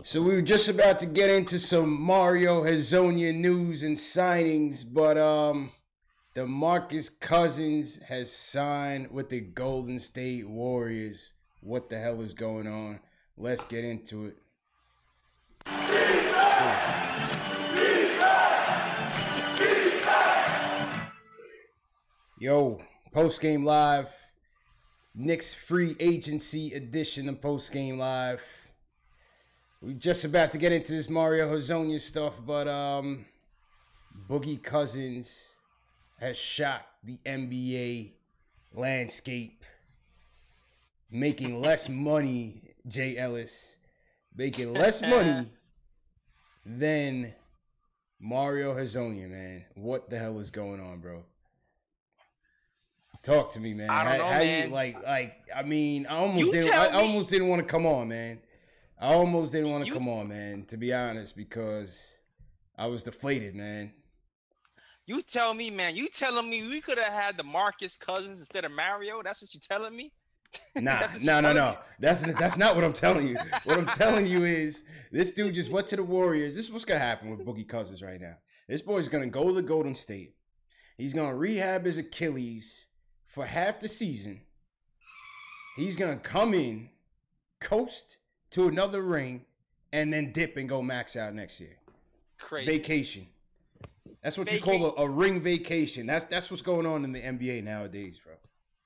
So we were just about to get into some Mario Hezonja news and signings, but Demarcus Cousins has signed with the Golden State Warriors. What the hell is going on? Let's get into it. Yo, post-game live. Knicks free agency edition of post-game live. We're just about to get into this Mario Hezonja stuff, but Boogie Cousins has shocked the NBA landscape, making less money, Jay Ellis, making less money than Mario Hezonja, man. What the hell is going on, bro? Talk to me, man. I don't know, man. I almost didn't want to come on, man. I almost didn't want to come on, man, to be honest, because I was deflated, man. You tell me, man. You telling me we could have had Demarcus Cousins instead of Mario? That's what you telling me? No. That's not what I'm telling you. What I'm telling you is this dude just went to the Warriors. This is what's going to happen with Boogie Cousins right now. This boy's going to go to Golden State. He's going to rehab his Achilles for half the season. He's going to come in, coast to another ring, and then dip and go max out next year. Crazy. Vacation. That's what you call a ring vacation. That's what's going on in the NBA nowadays, bro.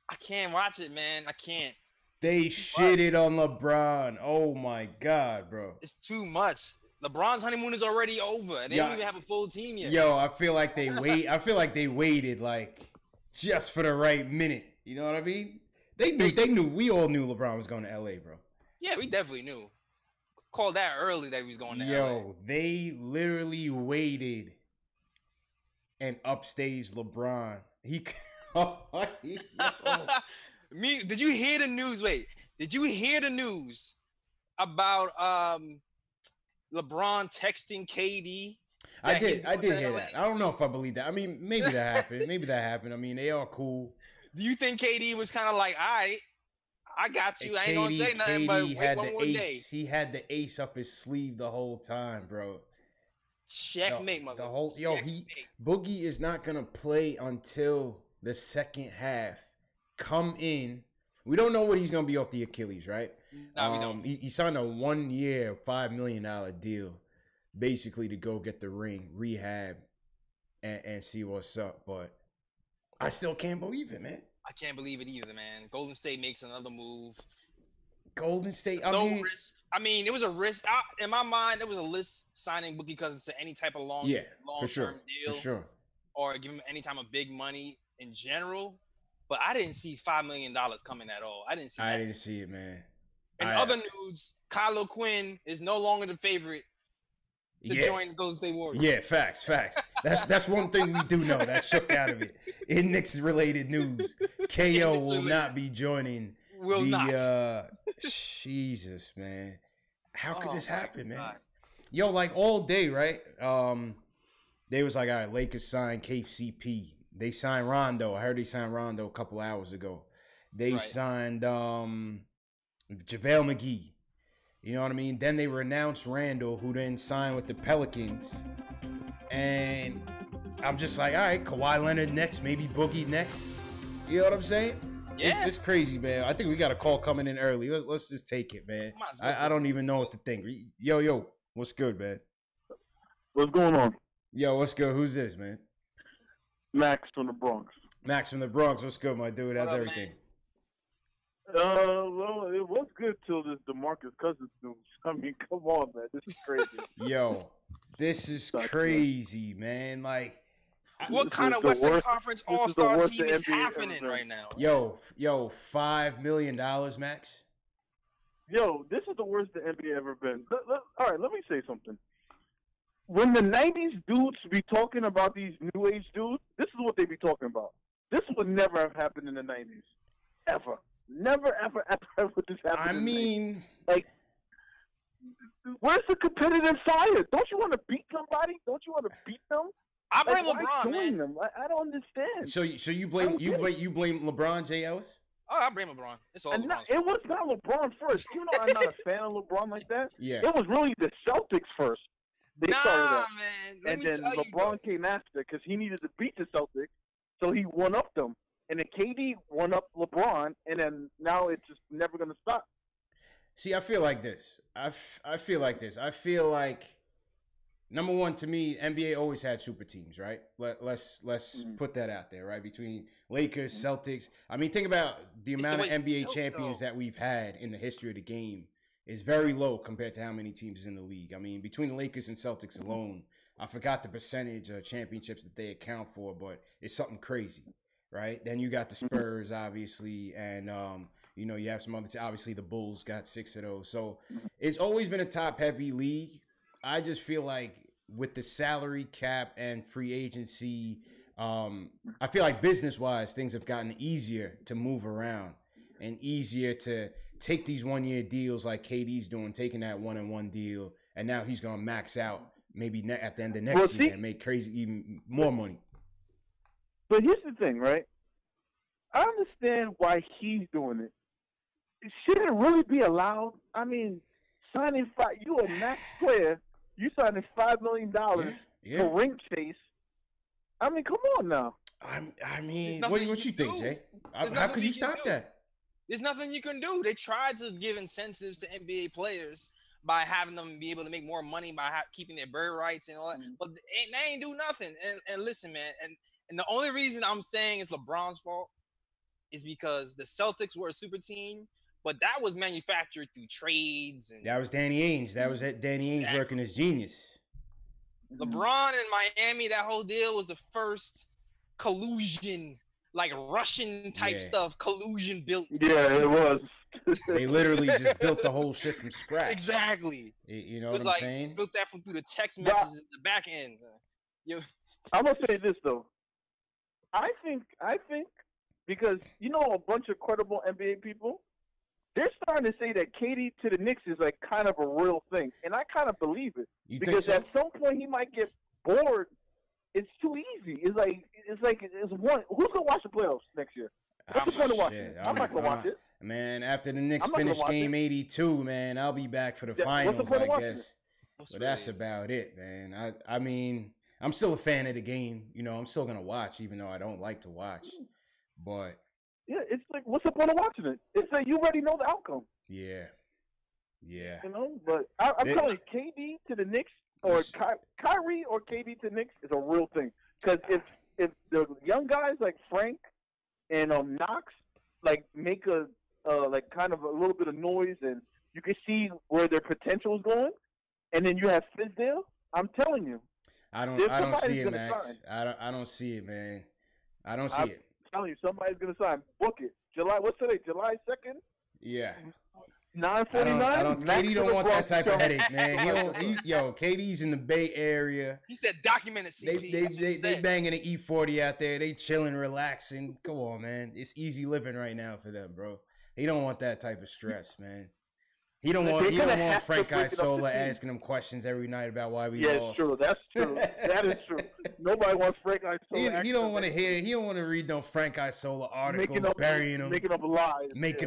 I can't watch it, man. I can't. They shitted on LeBron. Oh my God, bro. It's too much. LeBron's honeymoon is already over, and they don't even have a full team yet. Yo, I feel like they waited like just for the right minute. You know what I mean? They knew. We all knew LeBron was going to LA, bro. Yeah, we definitely knew. Called that early that he was going to LA. Yo, they literally waited and upstaged LeBron. Did you hear the news? Wait, did you hear the news about LeBron texting KD? I did hear that. I don't know if I believe that. I mean, maybe that happened. I mean, they are cool. Do you think KD was kind of like, all right, I got you. I ain't gonna say nothing, but wait one more day. He had the ace up his sleeve the whole time, bro. Checkmate, mother. Boogie is not gonna play until the second half. Come in. We don't know what he's gonna be off the Achilles, right? No, we don't. He signed a 1 year, $5 million deal, basically to go get the ring, rehab, and see what's up. But I still can't believe it, man. I can't believe it either, man. Golden State makes another move. Golden State, risk. I mean, it was a risk. In my mind, there was a list signing Boogie Cousins to any type of long-term deal. For sure. Or give him any time of big money in general. But I didn't see $5 million coming at all. I didn't see it, man. In other news, Kylo Quinn is no longer the favorite to join the Golden State Warriors. Yeah, facts. That's one thing we do know. That shook out of it. In Knicks-related news, KO will not be joining. Jesus, man. How could this happen, man? Yo, like all day, right? They was like, all right, Lakers signed KCP. They signed Rondo. I heard they signed Rondo a couple hours ago. They signed JaVale McGee. You know what I mean? Then they renounced Randall, who then signed with the Pelicans. And I'm just like, all right, Kawhi Leonard next, maybe Boogie next. You know what I'm saying? Yeah. It's crazy, man. I think we got a call coming in early. Let's just take it, man. I don't even know what to think. Yo, what's good, man? What's going on? Yo, what's good? Who's this, man? Max from the Bronx. Max from the Bronx. What's good, my dude? How's everything? Well, it was good till this Demarcus Cousins news. I mean, come on, man. This is crazy. Yo, this is crazy, man. Like, what kind of Western Conference All-Star team is happening right now? Yo, $5 million, Max? Yo, this is the worst the NBA ever been. All right, let me say something. When the 90s dudes be talking about these new age dudes, this is what they be talking about. This would never have happened in the 90s. Ever. Never, ever would this happen. I mean, like, where's the competitive fire? Don't you want to beat somebody? Don't you want to beat them? I blame LeBron, man. Them? I don't understand. So you blame LeBron, Jay Ellis? Oh, I blame LeBron. It's all LeBron. It was not LeBron first. You know, I'm not a fan of LeBron like that. Yeah. It was really the Celtics first. They started that. Man. And then LeBron came after because he needed to beat the Celtics, so he one-upped them. And then KD one-upped LeBron, and then now it's just never going to stop. See, I feel like this. I feel like this. I feel like, number one, to me, NBA always had super teams, right? Let's put that out there, right? Between Lakers, Celtics. I mean, think about the amount of NBA champions that we've had in the history of the game is very low compared to how many teams is in the league. I mean, between the Lakers and Celtics alone, I forgot the percentage of championships that they account for, but it's something crazy, right? Then you got the Spurs, obviously, and you know, you have some other. Obviously, the Bulls got 6 of those. So it's always been a top-heavy league. I just feel like with the salary cap and free agency, I feel like business-wise, things have gotten easier to move around and easier to take these one-year deals like KD's doing, taking that one-on-one deal, and now he's going to max out maybe at the end of next year and make crazy even more money. But here's the thing, right? I understand why he's doing it. Should it really be allowed? I mean, you a max player, you signing $5 million for ring chase. I mean, come on now. I mean, what you think, Jay? How could you stop that? There's nothing you can do. They tried to give incentives to NBA players by having them be able to make more money by keeping their bird rights and all that, but they ain't do nothing. And listen, man, and the only reason I'm saying it's LeBron's fault is because the Celtics were a super team, but that was manufactured through trades. And that was Danny Ainge. That was Danny Ainge working his genius. LeBron in Miami, that whole deal was the first collusion, like Russian type stuff, collusion built. Yeah, it was. They literally just built the whole shit from scratch. Exactly. You know what I'm saying? Built that through the text messages in the back end. I'm gonna say this though. I think because you know a bunch of credible NBA people, they're starting to say that KD to the Knicks is like kind of a real thing, and I kind of believe it. Because at some point he might get bored. It's too easy. It's one. Who's gonna watch the playoffs next year? What's the point of watching it? I'm not gonna watch it. Man, after the Knicks finish game 82, man, I'll be back for the finals, I guess. But that's about it, man. I mean, I'm still a fan of the game. You know, I'm still gonna watch, even though I don't like to watch. But yeah, it's like, what's the point of watching it? It's like you already know the outcome. Yeah. You know, but I'm telling you, KD to the Knicks or Kyrie or KD to the Knicks is a real thing. Because if the young guys like Frank and Knox like make a like kind of a little bit of noise, and you can see where their potential is going, and then you have Fizdale. I'm telling you, I don't see it, Max. I don't see it, man. I don't see it. I'm telling you, somebody's gonna sign. Book it. What's today? July 2nd. Yeah. 9:49. KD don't want that type of headache, man. KD's in the Bay Area. He said documented CP. They banging an E40 out there. They chilling, relaxing. Come on, man. It's easy living right now for them, bro. He don't want that type of stress, man. He don't want Frank Isola asking him questions every night about why we lost. Yeah, true. That's true. That is true. Nobody wants Frank Isola. He don't want to hear. He don't want to read no Frank Isola articles, burying him, making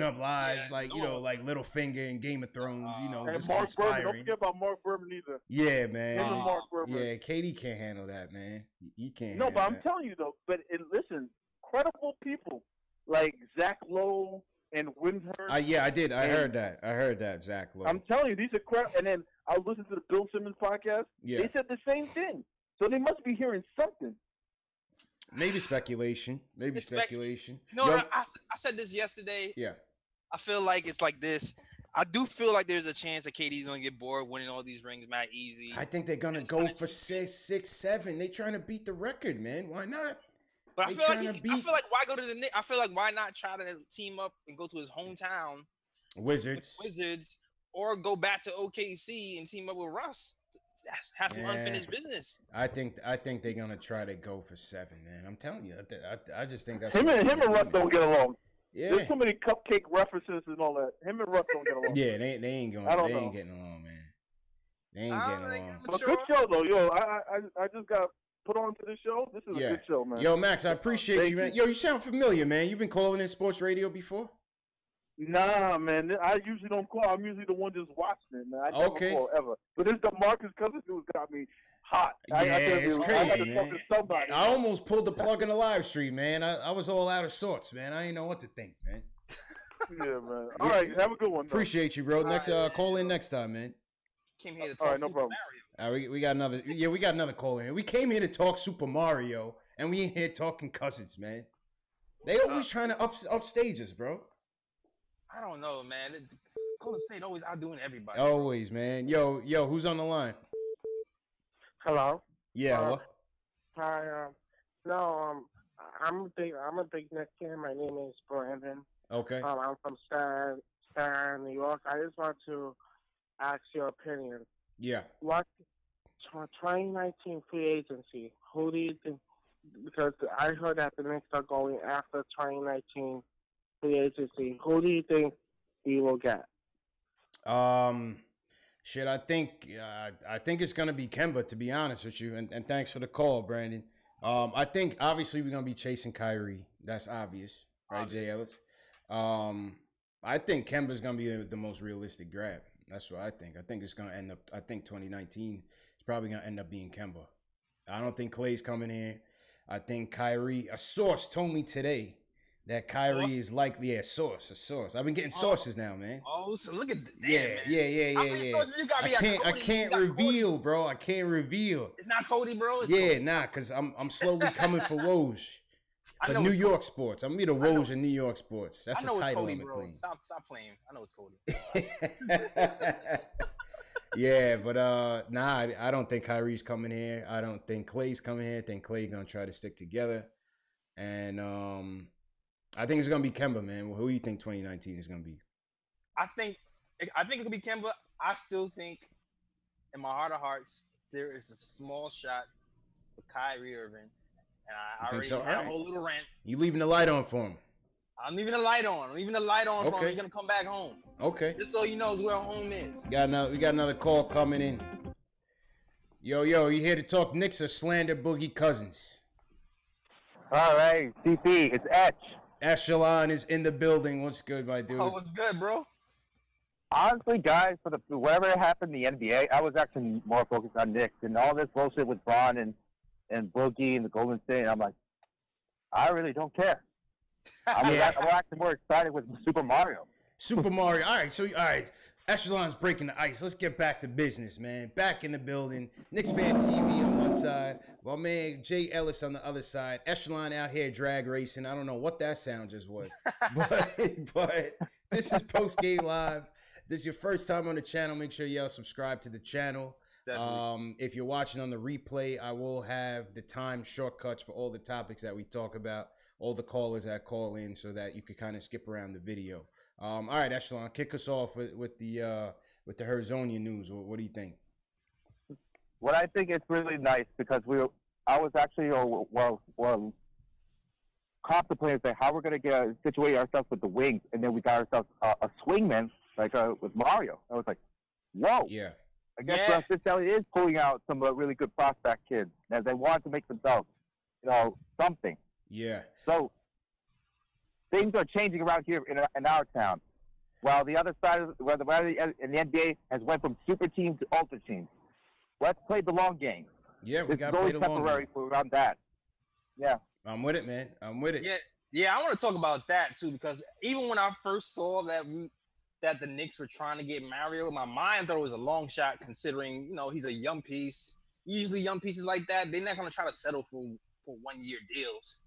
up lies, like like Littlefinger in Game of Thrones. Just Mark conspiring. Berman. Don't forget about Mark Berman either. Yeah, man. Mark Berman. Yeah, KD can't handle that, man. He can't. No, but I'm telling you though. But listen, credible people like Zach Lowe and Windhurst. I did. I heard that, Zach Lowe. I'm telling you, these are crap. And then I was listening to the Bill Simmons podcast. Yeah. They said the same thing. So they must be hearing something. Maybe speculation. No, I said this yesterday. Yeah. I feel like it's like this. I do feel like there's a chance that KD's going to get bored winning all these rings mad easy. I think they're going to go for 6, 7. They trying to beat the record, man. Why not? But I feel like why go to the Knicks? I feel like why not try to team up and go to his hometown, Wizards, or go back to OKC and team up with Russ. Have some unfinished business. I think they're gonna try to go for 7, man. I'm telling you, I just think that's him and Russ don't get along. Yeah, there's so many cupcake references and all that. Him and Russ don't get along. Yeah, they ain't going. They ain't getting along, man. They ain't getting along. But good show though, yo. I just got put on to the show. This is a good show, man. Yo, Max, I appreciate you, man. Yo, you sound familiar, man. You've been calling in sports radio before? Nah, man. I usually don't call. I'm usually the one just watching it, man. I never call ever. But this Demarcus Cousin dude got me hot. It's crazy, man. I almost pulled the plug in the live stream, man. I was all out of sorts, man. I didn't know what to think, man. Yeah, man. All right, have a good one. Appreciate you, bro. Next, call in next time, man. Came here to talk Super Mario. All right, we got another. Yeah, we got another call in. We came here to talk Super Mario, and we ain't here talking Cousins, man. They always trying to upstage us, bro. I don't know, man. Golden State always outdoing everybody. Always, man. Yo, who's on the line? Hello. Yeah. Hi. I'm a big Knicks fan. My name is Brandon. Okay. I'm from Staten, New York. I just want to ask your opinion. Yeah. What 2019 free agency? Who do you think? Because I heard that the Knicks are going after 2019 free agency. Who do you think we will get? Shit, I think it's gonna be Kemba, to be honest with you. And thanks for the call, Brandon. I think obviously we're gonna be chasing Kyrie. That's obvious, right, Jay Ellis? I think Kemba's gonna be the most realistic grab. That's what I think. I think it's gonna end up. I think 2019 is probably gonna end up being Kemba. I don't think Klay's coming here. I think Kyrie. A source told me today that Kyrie is likely a source. I've been getting sources now, man. Oh, so look at that. Yeah. How many sources you got? I can't reveal, bro. I can't reveal. It's not Cody, bro. It's Cody. Cause I'm slowly coming for Woj. For New York sports. I'm gonna be the Woj in New York sports. That's a title Cody, I'm bro. clean. Stop playing. I know it's Cody. Yeah, but I don't think Kyrie's coming here. I don't think Klay's coming here. I think Klay gonna try to stick together. And I think it's gonna be Kemba, man. Who do you think 2019 is gonna be? I think it could be Kemba. I still think, in my heart of hearts, there is a small shot for Kyrie Irving, and I already had a whole little rant. You leaving the light on for him? I'm leaving the light on. For him. He's gonna come back home. Okay. Just so he knows where home is. We got another call coming in. Yo, you here to talk Knicks or slander Boogie Cousins? All right, CP, it's Etch. Echelon is in the building. What's good, my dude? Oh, what's good, bro? Honestly, guys, for whatever happened in the NBA, I was actually more focused on Knicks and all this bullshit with Bron and Boogie and the Golden State. And I'm like, I really don't care. I'm actually more excited with Super Mario. Super Mario. All right. Echelon's breaking the ice. Let's get back to business, man. Back in the building. Knicks Fan TV on one side. My man Jay Ellis on the other side. Echelon out here drag racing. I don't know what that sound just was. but this is Post Game Live. This is your first time on the channel. Make sure y'all subscribe to the channel. Definitely. If you're watching on the replay, I will have the time shortcuts for all the topics that we talk about, all the callers that call in, so that you could kind of skip around the video. All right, Echelon, kick us off with the Hezonja news. What do you think? What I think is really nice because I was actually contemplating how we're going to situate ourselves with the wings, and then we got ourselves a swingman like with Mario. I was like, whoa. Yeah. I guess Fizdale is pulling out some really good prospect kids as they want to make themselves, something. Yeah. So things are changing around here in our town. While the other side in the NBA has went from super team to ultra team. Let's play the long game. Yeah, we got to play the long game. Temporary for around that. Yeah. I'm with it, man. I'm with it. Yeah. I want to talk about that too, because even when I first saw that the Knicks were trying to get Mario, in my mind thought it was a long shot, considering he's a young piece. Usually, young pieces like that, they're not going to try to settle for 1 year deals.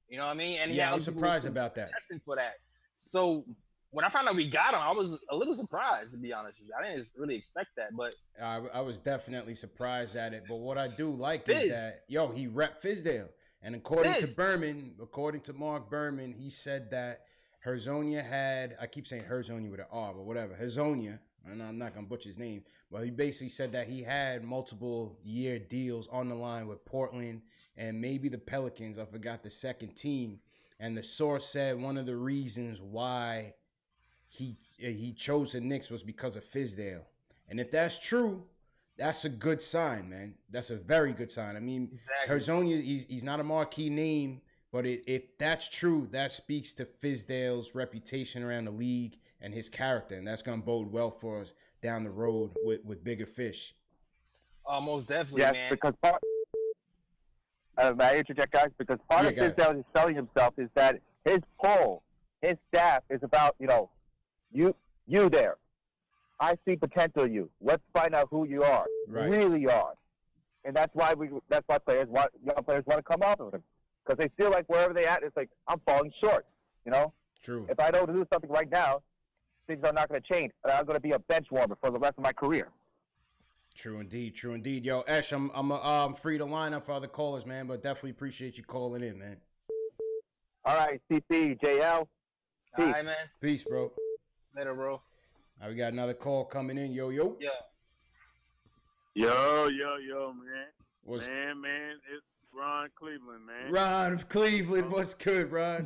You know what I mean? And I was surprised about that. Testing for that. So when I found out we got him, I was a little surprised, to be honest with you. I didn't really expect that, but I was definitely surprised at it. But what I do like is that he rep Fizdale, and according to Mark Berman, he said that Hezonja had, I keep saying Hezonja with an R, but whatever, Hezonja, and I'm not gonna butcher his name, but he basically said that he had multiple year deals on the line with Portland and maybe the Pelicans. I forgot the second team. And the source said one of the reasons why he chose the Knicks was because of Fizdale. And if that's true, That's a good sign, man. That's a very good sign. I mean, Exactly. Hezonja, he's not a marquee name, but if that's true, that speaks to Fizdale's reputation around the league and his character, and that's gonna bode well for us down the road with bigger fish. Most definitely, Yes, man. because may I interject, guys? Because part of Fizdale is selling himself is that his pull, his staff is about, you there. I see potential in you. Let's find out who you are, really are, and that's why young players want to come off of him because they feel like wherever they at, it's like I'm falling short. True. If I don't do something right now, things are not going to change, and I'm going to be a bench warmer for the rest of my career. True indeed. True indeed. Yo, Ash, I'm free to line up for other callers, man, but definitely appreciate you calling in, man. All right, CP, JL. All right, man. Peace, bro. Later, bro. All right, we got another call coming in. Yo. Yo, man. Man, it's Ron Cleveland, man. Ron of Cleveland, what's good, Ron?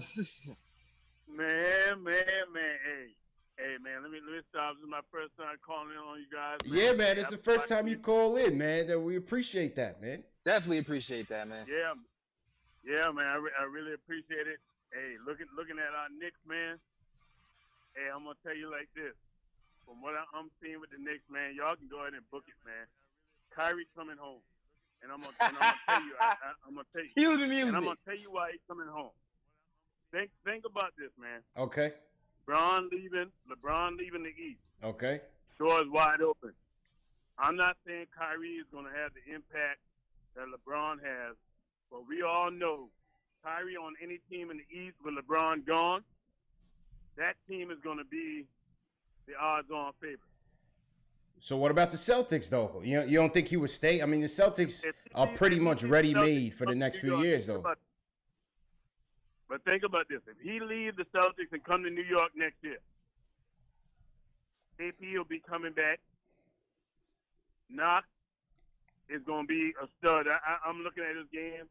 Man. Hey, man, let me stop. This is my first time calling in on you guys. Man. Yeah, man, it's the first time you call in, man. That we appreciate that, man. Definitely appreciate that, man. Yeah, man, I really appreciate it. Hey, looking at our Knicks, man. Hey, I'm gonna tell you like this. From what I'm seeing with the Knicks, man, y'all can go ahead and book it, man. Kyrie coming home, and I'm gonna tell you. I'm gonna tell you. Cue the music. And I'm gonna tell you why he's coming home. Think about this, man. Okay. LeBron leaving the East. Okay. Door is wide open. I'm not saying Kyrie is going to have the impact that LeBron has, but we all know Kyrie on any team in the East with LeBron gone, that team is going to be the odds-on favorite. So what about the Celtics, though? You don't think he would stay? I mean, the Celtics are pretty much ready-made for the next few years, though. But think about this. If he leaves the Celtics and come to New York next year, AP will be coming back. Knox is going to be a stud. I'm looking at his game.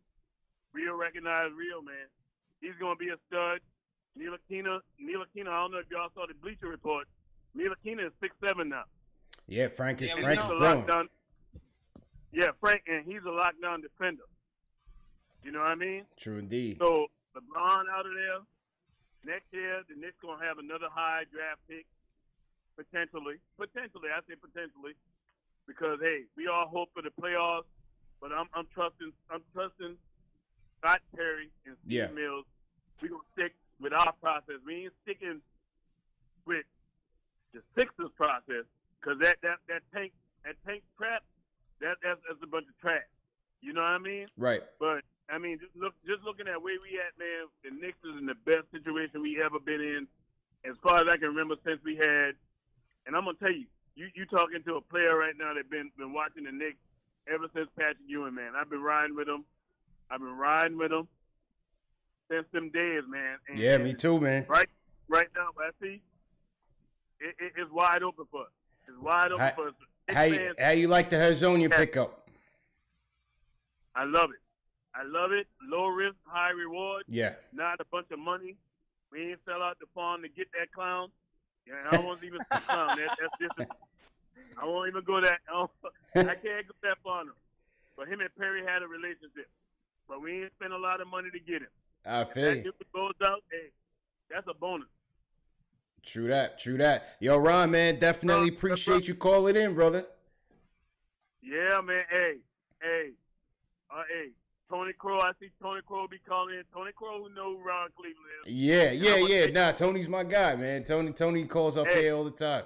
Real recognize real, man. He's going to be a stud. Ntilikina, I don't know if y'all saw the Bleacher Report. Ntilikina is 6'7" now. Yeah, Frank is growing. Yeah, Frank, and he's a lockdown defender. You know what I mean? True indeed. So LeBron out of there. Next year, the Knicks going to have another high draft pick. Potentially. I say potentially. Because, hey, we all hope for the playoffs. But I'm trusting Scott Perry and Steve Mills. We're going to stick with our process. We ain't sticking with the Sixers process. Because that tank crap, that's a bunch of trash. You know what I mean? Right. But I mean, just looking at where we at, man, the Knicks is in the best situation we ever been in, as far as I can remember since we had. And I'm gonna tell you, you talking to a player right now that been watching the Knicks ever since Patrick Ewing, man. I've been riding with him since them days, man. And, yeah, me too, man. Right now, I see it's wide open for us. It's wide open for us. How you like the Hezonja pickup? I love it. Low risk, high reward. Yeah. Not a bunch of money. We ain't sell out the farm to get that clown. Yeah, I won't even say clown. That's just. I won't even go that. I can't go that far. But him and Perry had a relationship. But we ain't spent a lot of money to get him. I feel you. If it goes out, hey, that's a bonus. True that. Yo, Ron, man, definitely appreciate you calling in, brother. Yeah, man. Hey. Tony Crow, I see Tony Crow be calling in. Tony Crow who know who Ron Cleveland is. Yeah. Nah, Tony's my guy, man. Tony calls up here all the time.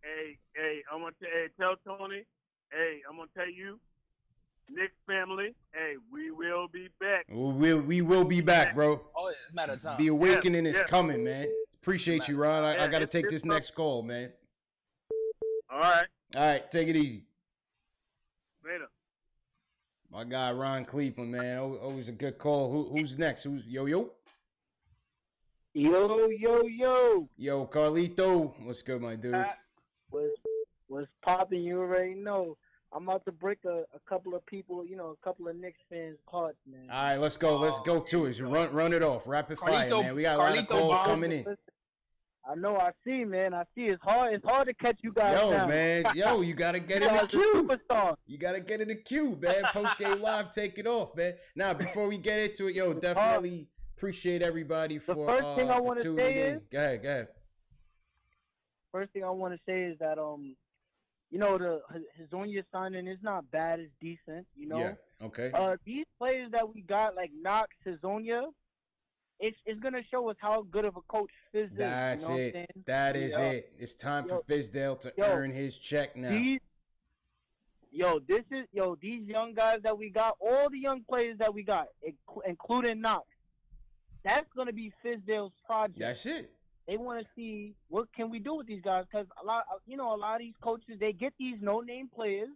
Hey, I'm gonna tell Tony. Hey, I'm gonna tell you, Knicks family. Hey, we will be back. We will be back, bro. Oh, it's a matter of time. The awakening is coming, man. Appreciate you, Ron. I got to take this next call, man. All right, take it easy. Later. My guy, Ron Cleveland, man. Always a good call. Who's next? Yo? Yo, Carlito. What's good, my dude? What's popping? You already know. I'm about to break a couple of people, a couple of Knicks fans' hearts, man. All right, let's go. Let's go to it. Run it off. Rapid fire, man. We got a lot of calls coming in. I know. I see, man. I see. It's hard. It's hard to catch you guys. Yo, now. man. Yo, you got to get in the queue. You got to get in the queue, man. Post game live, take it off, man. Now, before we get into it, yo, definitely appreciate everybody for the first thing I want to say is. Go ahead. First thing I want to say is that you know, the Hezonja signing is not bad. It's decent. You know. Yeah. Okay. These players that we got, like Knox, Hezonja, it's gonna show us how good of a coach Fizdale is. That's you know it. That is it. It's time for Fizdale to earn his check now. These young guys that we got, all the young players that we got, including Knox, that's gonna be Fizdale's project. That's it. They want to see what can we do with these guys, because a lot of these coaches, they get these no-name players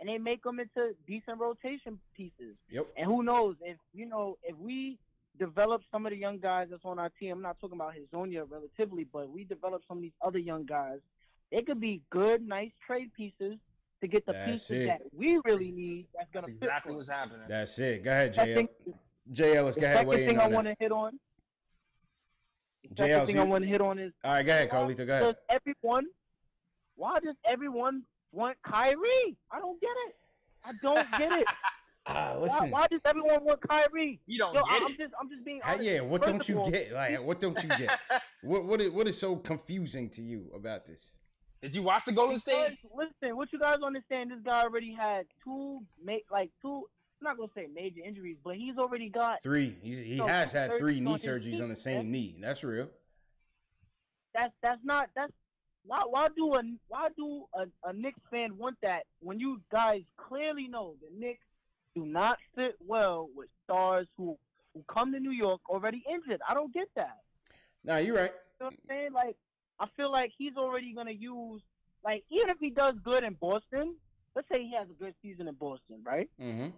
and they make them into decent rotation pieces. Yep. And who knows if we develop some of the young guys that's on our team. I'm not talking about Hezonja relatively, but we develop some of these other young guys. They could be good, nice trade pieces to get the pieces that we really need. That's exactly what's happening. That's it. Go ahead, JL. JL, let's go ahead. The second thing I want to hit on. The second thing I want to hit on is. All right, go ahead, Carlito. Go ahead. Why does everyone want Kyrie? I don't get it. I don't get it. Listen. Why does everyone want Kyrie? You don't get it. I'm just being honest. Yeah, what don't you get? Like, what don't you get? What is so confusing to you about this? Did you watch the Golden State? Listen, what you guys understand? This guy already had two. I'm not gonna say major injuries, but he's already got 3. He has had 3 knee surgeries on the same knee. That's real. That's not. Why do a Knicks fan want that when you guys clearly know the Knicks do not fit well with stars who come to New York already injured? I don't get that. Nah, you're right. You know what I'm saying? Like, I feel like he's already gonna use, like, even if he does good in Boston, let's say he has a good season in Boston, right? Mm-hmm.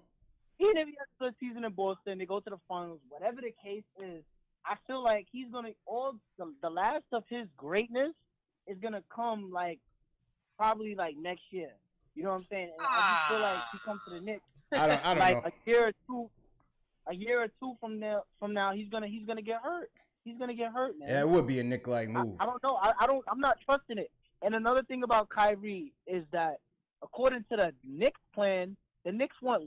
Even if he has a good season in Boston, they go to the finals, whatever the case is, I feel like he's gonna the last of his greatness is gonna come probably next year. You know what I'm saying? And I just feel like he comes to the Knicks. I don't know. A year or two from now, he's gonna get hurt. He's gonna get hurt, man. Yeah, it would be a Knick-like move. I don't know. I'm not trusting it. And another thing about Kyrie is that, according to the Knicks plan, the Knicks want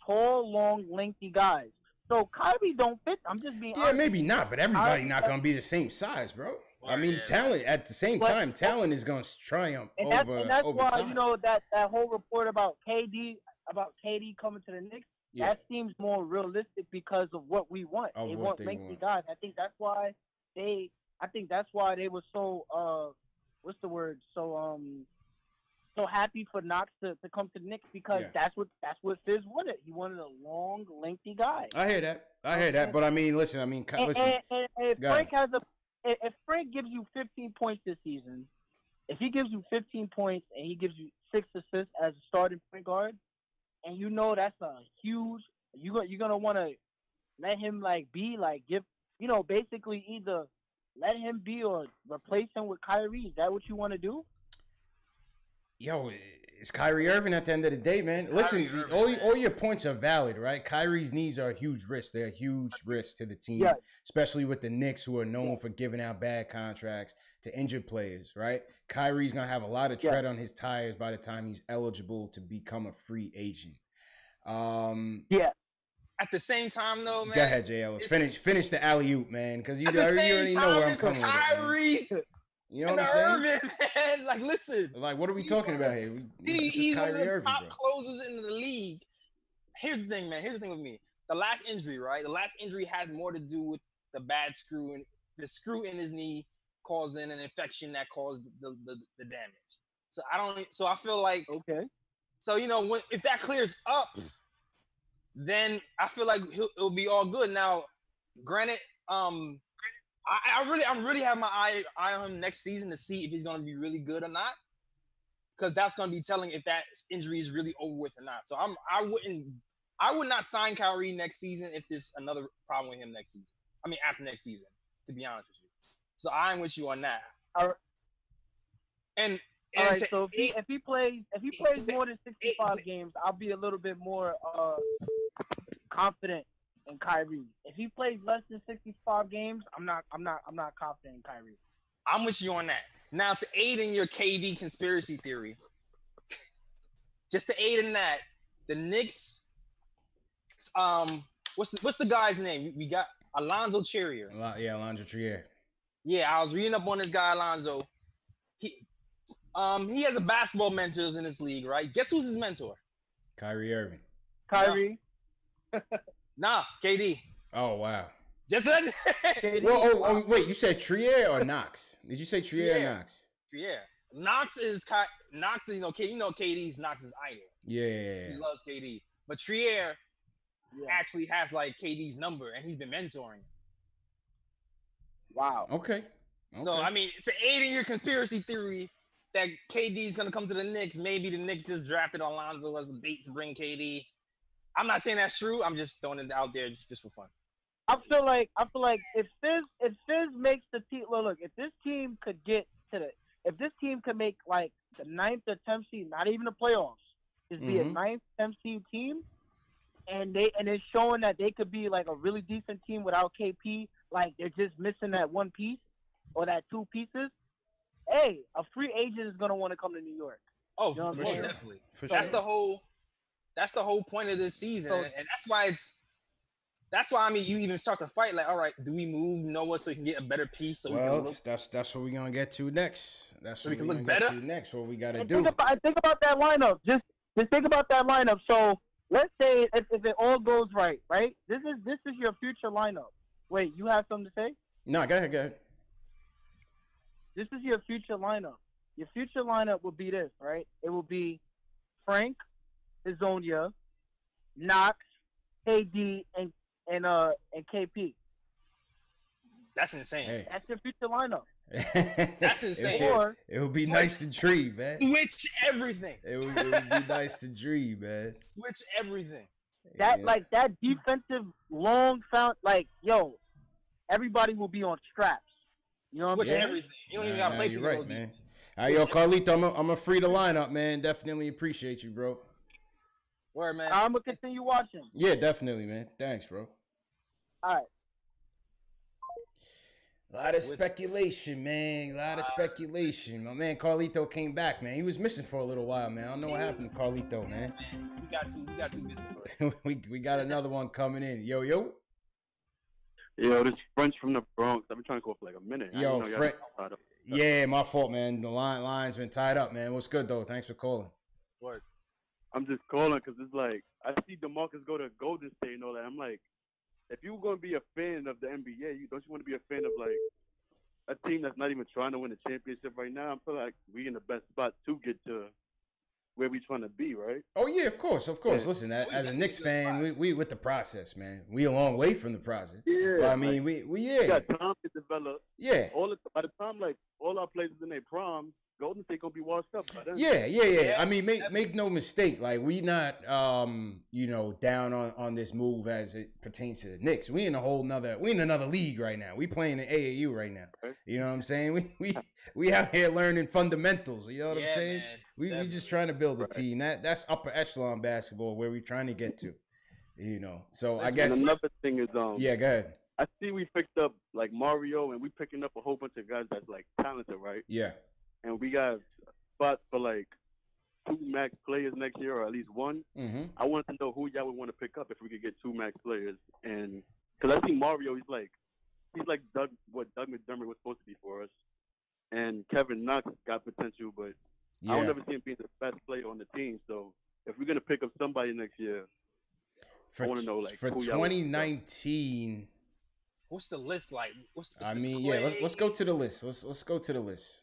tall, long, lengthy guys. So Kyrie don't fit. I'm just being honest. Yeah, maybe not, but everybody not gonna be the same size, bro. I mean, talent at the same time, talent is gonna triumph over and that's why size. you know that whole report about KD coming to the Knicks. Yeah. That seems more realistic because of what we want. They want lengthy guys. I think that's why they were so what's the word? So happy for Knox to come to the Knicks, because that's what Fizz wanted. He wanted a long, lengthy guy. I hear that. But I mean, listen. Listen. And if Frank gives you 15 points this season, if he gives you 15 points and he gives you 6 assists as a starting point guard, and you know that's a huge, you're gonna want to let him basically either let him be or replace him with Kyrie. Is that what you want to do? Yo, it's Kyrie Irving at the end of the day, man. Listen, all your points are valid, right? Kyrie's knees are a huge risk. They're a huge risk to the team, especially with the Knicks, who are known for giving out bad contracts to injured players, right? Kyrie's going to have a lot of tread on his tires by the time he's eligible to become a free agent. At the same time, though, man. Go ahead, JL. Finish the alley-oop, man, because you already know where I'm coming with Kyrie. You know what I'm saying? Irving, man. Like, listen. Like, what are we talking about here? He's one of the top closers in the league. Here's the thing, man. Here's the thing with me. The last injury, right? The last injury had more to do with the bad screw, and the screw in his knee causing an infection that caused the damage. So I feel like, okay. So, if that clears up, then I feel like it'll be all good. Now, granted, I really have my eye on him next season to see if he's going to be really good or not, because that's going to be telling if that injury is really over with or not. So I would not sign Kyrie next season if there's another problem with him next season. I mean, after next season, to be honest with you. So I'm with you on that. All right. And all right, so if he plays more than 65 games, I'll be a little bit more confident in Kyrie. If he plays less than 65 games, I'm not confident in Kyrie. I'm with you on that. Now, to aid in your KD conspiracy theory, just to aid in that, the Knicks, what's the guy's name? We got Alonzo Trier. Alonzo Trier. Yeah, I was reading up on this guy, Alonzo. He has a basketball mentors in this league, right? Guess who's his mentor? Kyrie Irving. Kyrie. Nah, KD. Oh, wow. Just said. Well, wait, you said Trier or Knox? Did you say Trier or Knox? Trier. Knox is KD's Knox's idol. Yeah. He loves KD. But Trier actually has like KD's number and he's been mentoring. Wow. Okay. So, I mean, to aid in your conspiracy theory that KD's going to come to the Knicks, maybe the Knicks just drafted Alonzo as a bait to bring KD. I'm not saying that's true. I'm just throwing it out there just for fun. I feel like if Fizz makes the team, look, if this team could make like the 9th or 10th seed, not even the playoffs, just be a 9th, 10th seed team, and it's showing that they could be like a really decent team without KP, like they're just missing that one piece or that two pieces. Hey, a free agent is gonna want to come to New York. Oh, you know for sure. Definitely. That's the whole point of this season, and that's why I mean, you even start to fight like, all right, do we move Noah so we can get a better piece? So that's what we're gonna get to next. That's so what we can look better. Next, what we gotta do. Think about that lineup. Just think about that lineup. So let's say if it all goes right. This is your future lineup. Wait, you have something to say? No, go ahead. This is your future lineup. Your future lineup will be this, right? It will be Frank, Hezonja, Knox, KD, and KP. That's insane. Hey. That's your future lineup. That's insane. It would be nice to dream, man. Switch everything. It would be nice to dream, man. Switch everything. That defensive long everybody will be on straps. You know what I'm saying? Everything. You don't even gotta play people. Right, man. All right, yo, Carlito, I'm gonna free the lineup, man. Definitely appreciate you, bro. Word, man. I'm gonna continue watching. Yeah, definitely, man. Thanks, bro. All right. A lot of speculation, man. A lot of speculation. My man Carlito came back, man. He was missing for a little while, man. I don't know what happened to Carlito, man. We got too busy. we got another one coming in. Yo. Yo, this French from the Bronx. I've been trying to go for like a minute. Yo, French. Yeah, my fault, man. The line's been tied up, man. What's good, though? Thanks for calling. Word. I'm just calling because it's like, I see Demarcus go to Golden State and all that. I'm like, if you're going to be a fan of the NBA, don't you want to be a fan of, like, a team that's not even trying to win a championship right now? I feel like we're in the best spot to get to where we trying to be, right? Oh, yeah, of course. Yeah. Listen, as a Knicks fan, we with the process, man. We a long way from the process. Yeah. But, I mean, we got time to develop. Yeah. By the time, like, all our players in their prime, Golden State gonna be washed up by then. Yeah. I mean, make no mistake. Like, we not, down on this move as it pertains to the Knicks. We in another league right now. We playing in AAU right now. Right. You know what I'm saying? We out here learning fundamentals. You know what I'm saying? Man, we just trying to build a team. That's upper echelon basketball where we trying to get to. So I guess another thing is go ahead. I see we picked up like Mario, and we picking up a whole bunch of guys that's like talented, right? Yeah. And we got spots for like 2 max players next year, or at least one. Mm-hmm. I wanted to know who y'all would want to pick up if we could get 2 max players. And because I see Mario, he's like what Doug McDermott was supposed to be for us. And Kevin Knox got potential, but I don't ever see him being the best player on the team. So if we're gonna pick up somebody next year, I want to know like for who 2019. What's the list like? Let's go to the list. Let's go to the list.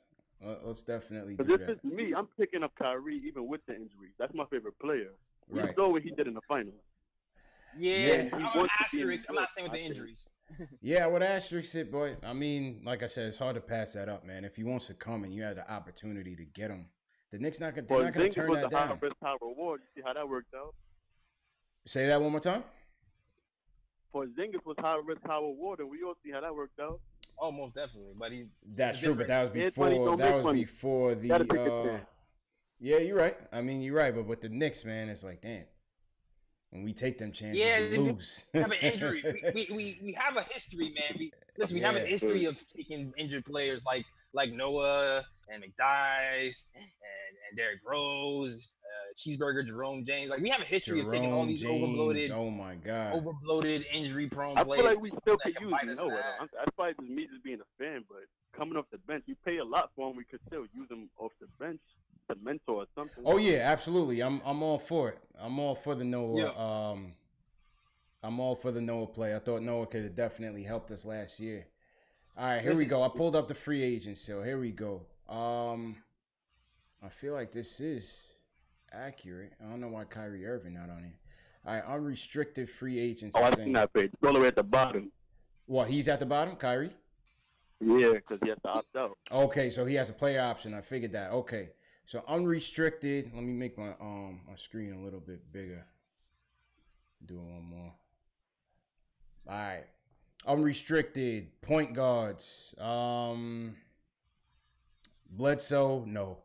Let's definitely do that. This is me. I'm picking up Kyrie even with the injuries. That's my favorite player. Right. We saw what he did in the finals. Yeah. I'm not saying with the injuries. Yeah, I would asterisk it, but I mean, like I said, it's hard to pass that up, man. If he wants to come and you had the opportunity to get him, the Knicks not gonna turn that down. High risk, high reward. You see how that worked out? Say that one more time. Porzingis was high risk, high reward, and we all see how that worked out. Oh, most definitely. But that's true. But that was before. That was before the. Yeah, you're right. I mean, you're right. But with the Knicks, man, it's like, damn. When we take them chances, we lose. We have an injury. we have a history, man. We have a history of taking injured players. Like like Noah and McDyess and Derrick Rose, Cheeseburger, Jerome James. Like we have a history of taking all these overbloated, oh my god, overbloated, injury-prone I players. feel like we still could use Noah. That's probably just me just being a fan, but coming off the bench, we pay a lot for him. We could still use him off the bench to mentor or something. Oh yeah, absolutely. I'm all for it. I'm all for the Noah. Yeah. I'm all for the Noah play. I thought Noah could have definitely helped us last year. All right, here we go. I pulled up the free agent sale. Here we go. I feel like this is accurate. I don't know why Kyrie Irving not on here. All right, unrestricted free agents. Oh, I seen that page. It's all the way at the bottom. What, he's at the bottom, Kyrie? Yeah, because he has to opt out. Okay, so he has a player option. I figured that. Okay, so unrestricted. Let me make my my screen a little bit bigger. Do one more. All right, unrestricted point guards. Bledsoe, no.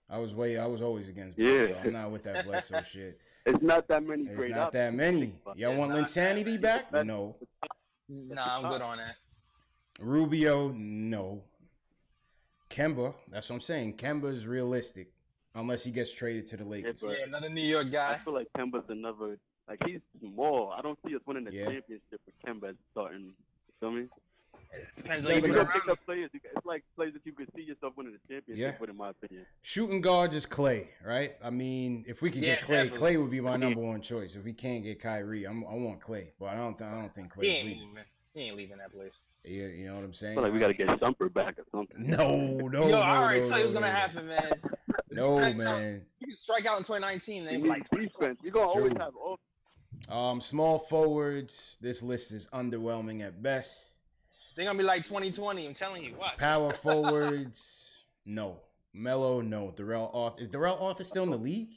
I was always against Bledsoe. Yeah. I'm not with that Bledsoe shit. It's not that many. It's not that many. Y'all want Linsanity back? No. Nah, I'm good on that. Rubio, no. Kemba, that's what I'm saying. Kemba is realistic, unless he gets traded to the Lakers. Yeah, another New York guy. I feel like Kemba's another. Like he's small. I don't see us winning the championship with Kemba starting. You feel me? It depends on you put around him. Players. It's like players that you could see yourself winning the championship with, in my opinion. Shooting guard is Clay, right? I mean, if we could get Clay, definitely. Clay would be my number one choice. If we can't get Kyrie, I want Clay, but I don't think Clay's leaving. He ain't leaving that place. Yeah, you know what I'm saying? I feel like we got to get Shumpert back or something. No. Yo, I already tell you what's going to happen, man. No, man. You can strike out in 2019. Then be like, defense. You're going to always have off. Small forwards. This list is underwhelming at best. They're going to be like 2020. I'm telling you. What? Power forwards, no. Melo, no. Darrell Arthur. Is Darrell Arthur still in the league?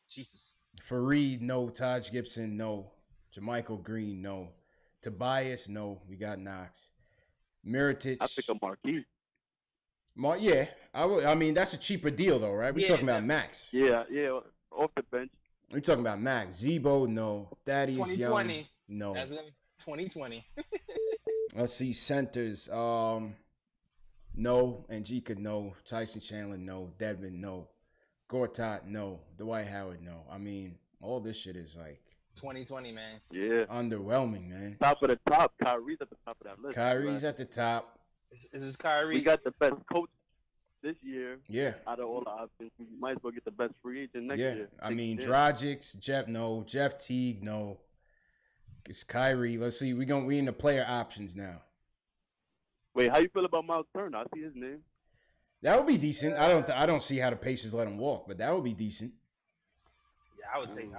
Jesus. For Reid, no. Taj Gibson, no. Jermichael Green, no. Tobias, no. We got Knox. Mirotic. I think a Marquise. Yeah. I mean, that's a cheaper deal, though, right? We're talking about Max. Yeah. Off the bench. We're talking about Max. Zebo, no. Thaddeus Young, no. That's him. 2020. Let's see. Centers. No. Angika, no. Tyson Chandler, no. Dedmon, no. Gortat, no. Dwight Howard, no. I mean, all this shit is like 2020, man. Yeah. Underwhelming, man. Top of the top. Kyrie's at the top of that list. Kyrie's at the top. Is this Kyrie? We got the best coach this year. Yeah. Out of all the options, we might as well get the best free agent next year. I mean, Dragic, Jeff, no. Jeff Teague, no. It's Kyrie. Let's see. We in the player options now. Wait, how you feel about Miles Turner? I see his name. That would be decent. I don't see how the Pacers let him walk, but that would be decent. Yeah,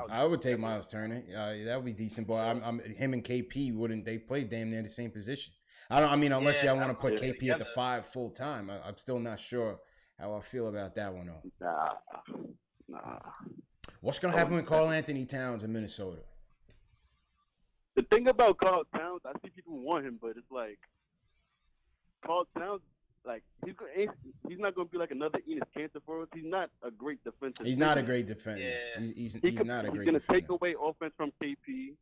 I would take Miles Turner. That would be decent. But I'm him and KP wouldn't. They play damn near the same position. Unless y'all want to put KP at the 5 full time. I'm still not sure how I feel about that one though. Nah. What's gonna happen with Karl Anthony Towns in Minnesota? The thing about Karl Towns, I see people want him, but it's like Karl Towns, like he's not going to be like another Enes Kanter for us. He's not a great defender. He's not a great defender. Yeah. He's not a great defender. He's going to take away offense from KP.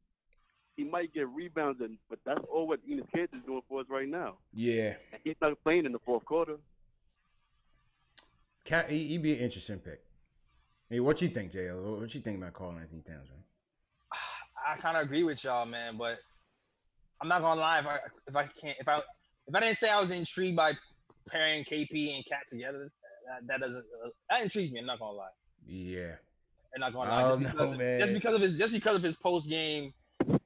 He might get rebounds, but that's all what Enes Kanter is doing for us right now. Yeah. And he's not playing in the fourth quarter. He'd be an interesting pick. Hey, what you think, JL? What you think about Karl Anthony Towns, man? I kind of agree with y'all, man, but I'm not gonna lie. If I didn't say I was intrigued by pairing KP and Cat together, that intrigues me. I'm not gonna lie. Yeah, I'm not gonna lie. Just because of his post game, and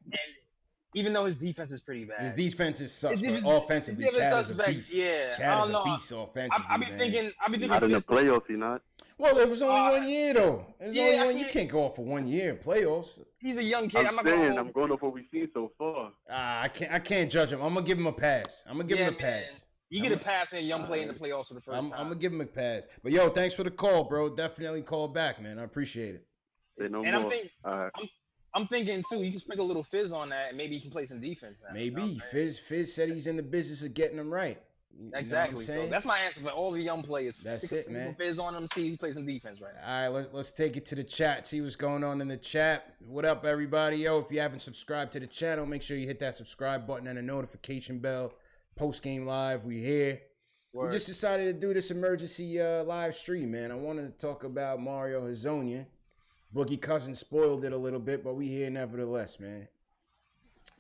even though his defense is pretty bad, his defense is suspect. Offensively, Cat is a beast. Yeah, Cat is a beast offensively. I be thinking. Not in the playoffs, he not. Well, it was only 1 year though. It was only one. You can't go off for 1 year playoffs. He's a young kid. I'm going off what we've seen so far. I can't judge him. I'm gonna give him a pass. I'm gonna give him a pass. You get a pass when a young player in the playoffs for the first time. I'm gonna give him a pass. But yo, thanks for the call, bro. Definitely call back, man. I appreciate it. I'm thinking too. You can sprinkle a little Fizz on that, and maybe he can play some defense now. Maybe Fizz said he's in the business of getting them right. Exactly. So that's my answer for all the young players. That's it, man. Fizz on them, see he plays some defense right now. All right, let's take it to the chat. See what's going on in the chat. What up, everybody? Yo, if you haven't subscribed to the channel, make sure you hit that subscribe button and the notification bell. Post game live, we here. We just decided to do this emergency live stream, man. I wanted to talk about Mario Hezonja. Boogie Cousin spoiled it a little bit, but we here nevertheless, man.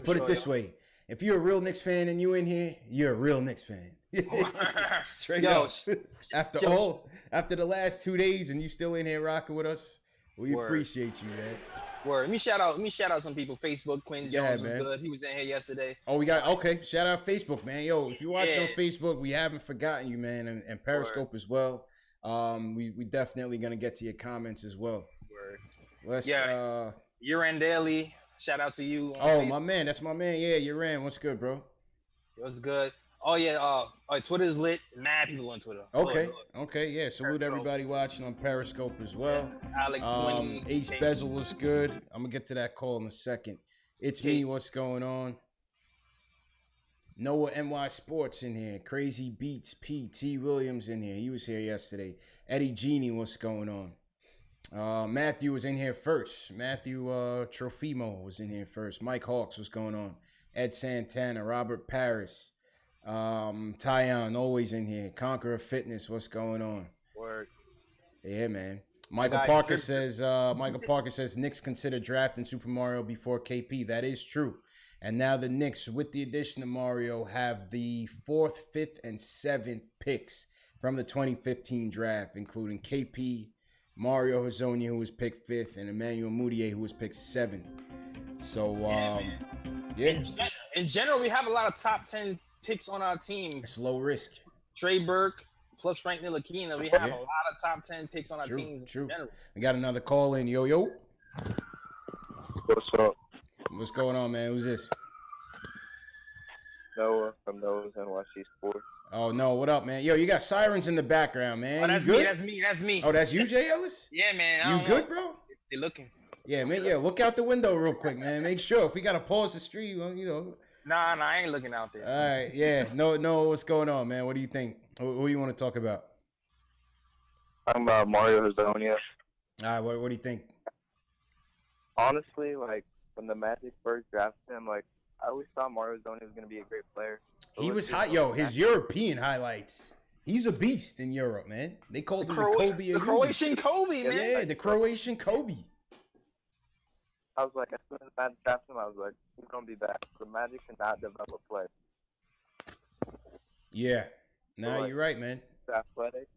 Put it this way. If you're a real Knicks fan and you in here, you're a real Knicks fan. Straight up. After the last 2 days and you still in here rocking with us, we appreciate you, man. Word. Let me shout out some people. Facebook, Quinn Jones was good. He was in here yesterday. Oh, shout out Facebook, man. Yo, if you watch on Facebook, we haven't forgotten you, man, and Periscope as well. We definitely gonna get to your comments as well. Word. Uran Daily. Shout out to you. Oh, my man. That's my man. Yeah, Uran. What's good, bro? What's good? Oh, yeah. Twitter is lit. Mad people on Twitter. Okay. Okay, yeah. Salute everybody watching on Periscope as well. Yeah. Alex 20. Ace Bezel was good. I'm going to get to that call in a second. It's me. What's going on? Noah NY Sports in here. Crazy Beats. P.T. Williams in here. He was here yesterday. Eddie Genie, what's going on? Matthew was in here first. Matthew Trofimo was in here first. Mike Hawks, what's going on? Ed Santana, Robert Paris, Tyon, always in here. Conqueror Fitness, what's going on? Word. Yeah, man. Michael Parker says Knicks consider drafting Super Mario before KP. That is true. And now the Knicks, with the addition of Mario, have the 4th, 5th, and 7th picks from the 2015 draft, including KP, Mario Hezonja, who was picked 5th, and Emmanuel Mudiay, who was picked 7th. So, In general, we have a lot of top 10 picks on our team. It's low risk. Trey Burke plus Frank Ntilikina. We have a lot of top 10 picks on our teams. True. In general. We got another call in. Yo. What's up? What's going on, man? Who's this? Noah from Noah's NYC Sports. Oh, no. What up, man? Yo, you got sirens in the background, man. Oh, that's me. Oh, that's you, Jay Ellis? Yeah, man. You good, bro? They looking. Yeah, man. Yeah, look out the window real quick, man. Make sure if we got to pause the stream, you know. Nah, I ain't looking out there. All right, yeah. No, what's going on, man? What do you think? What do you want to talk about? I'm about Mario Hezonja. All right, what do you think? Honestly, like, when the Magic first drafted him, like, I always thought Mario Hezonja was going to be a great player. He was hot. Yo, his European highlights. He's a beast in Europe, man. They called him the Kobe. The Croatian Kobe, man. Yeah, the Croatian Kobe. I was like, as soon as the Magic drafted him, I was like, he's going to be back. The Magic cannot develop play. Yeah. Nah, you're right, man. He's athletic,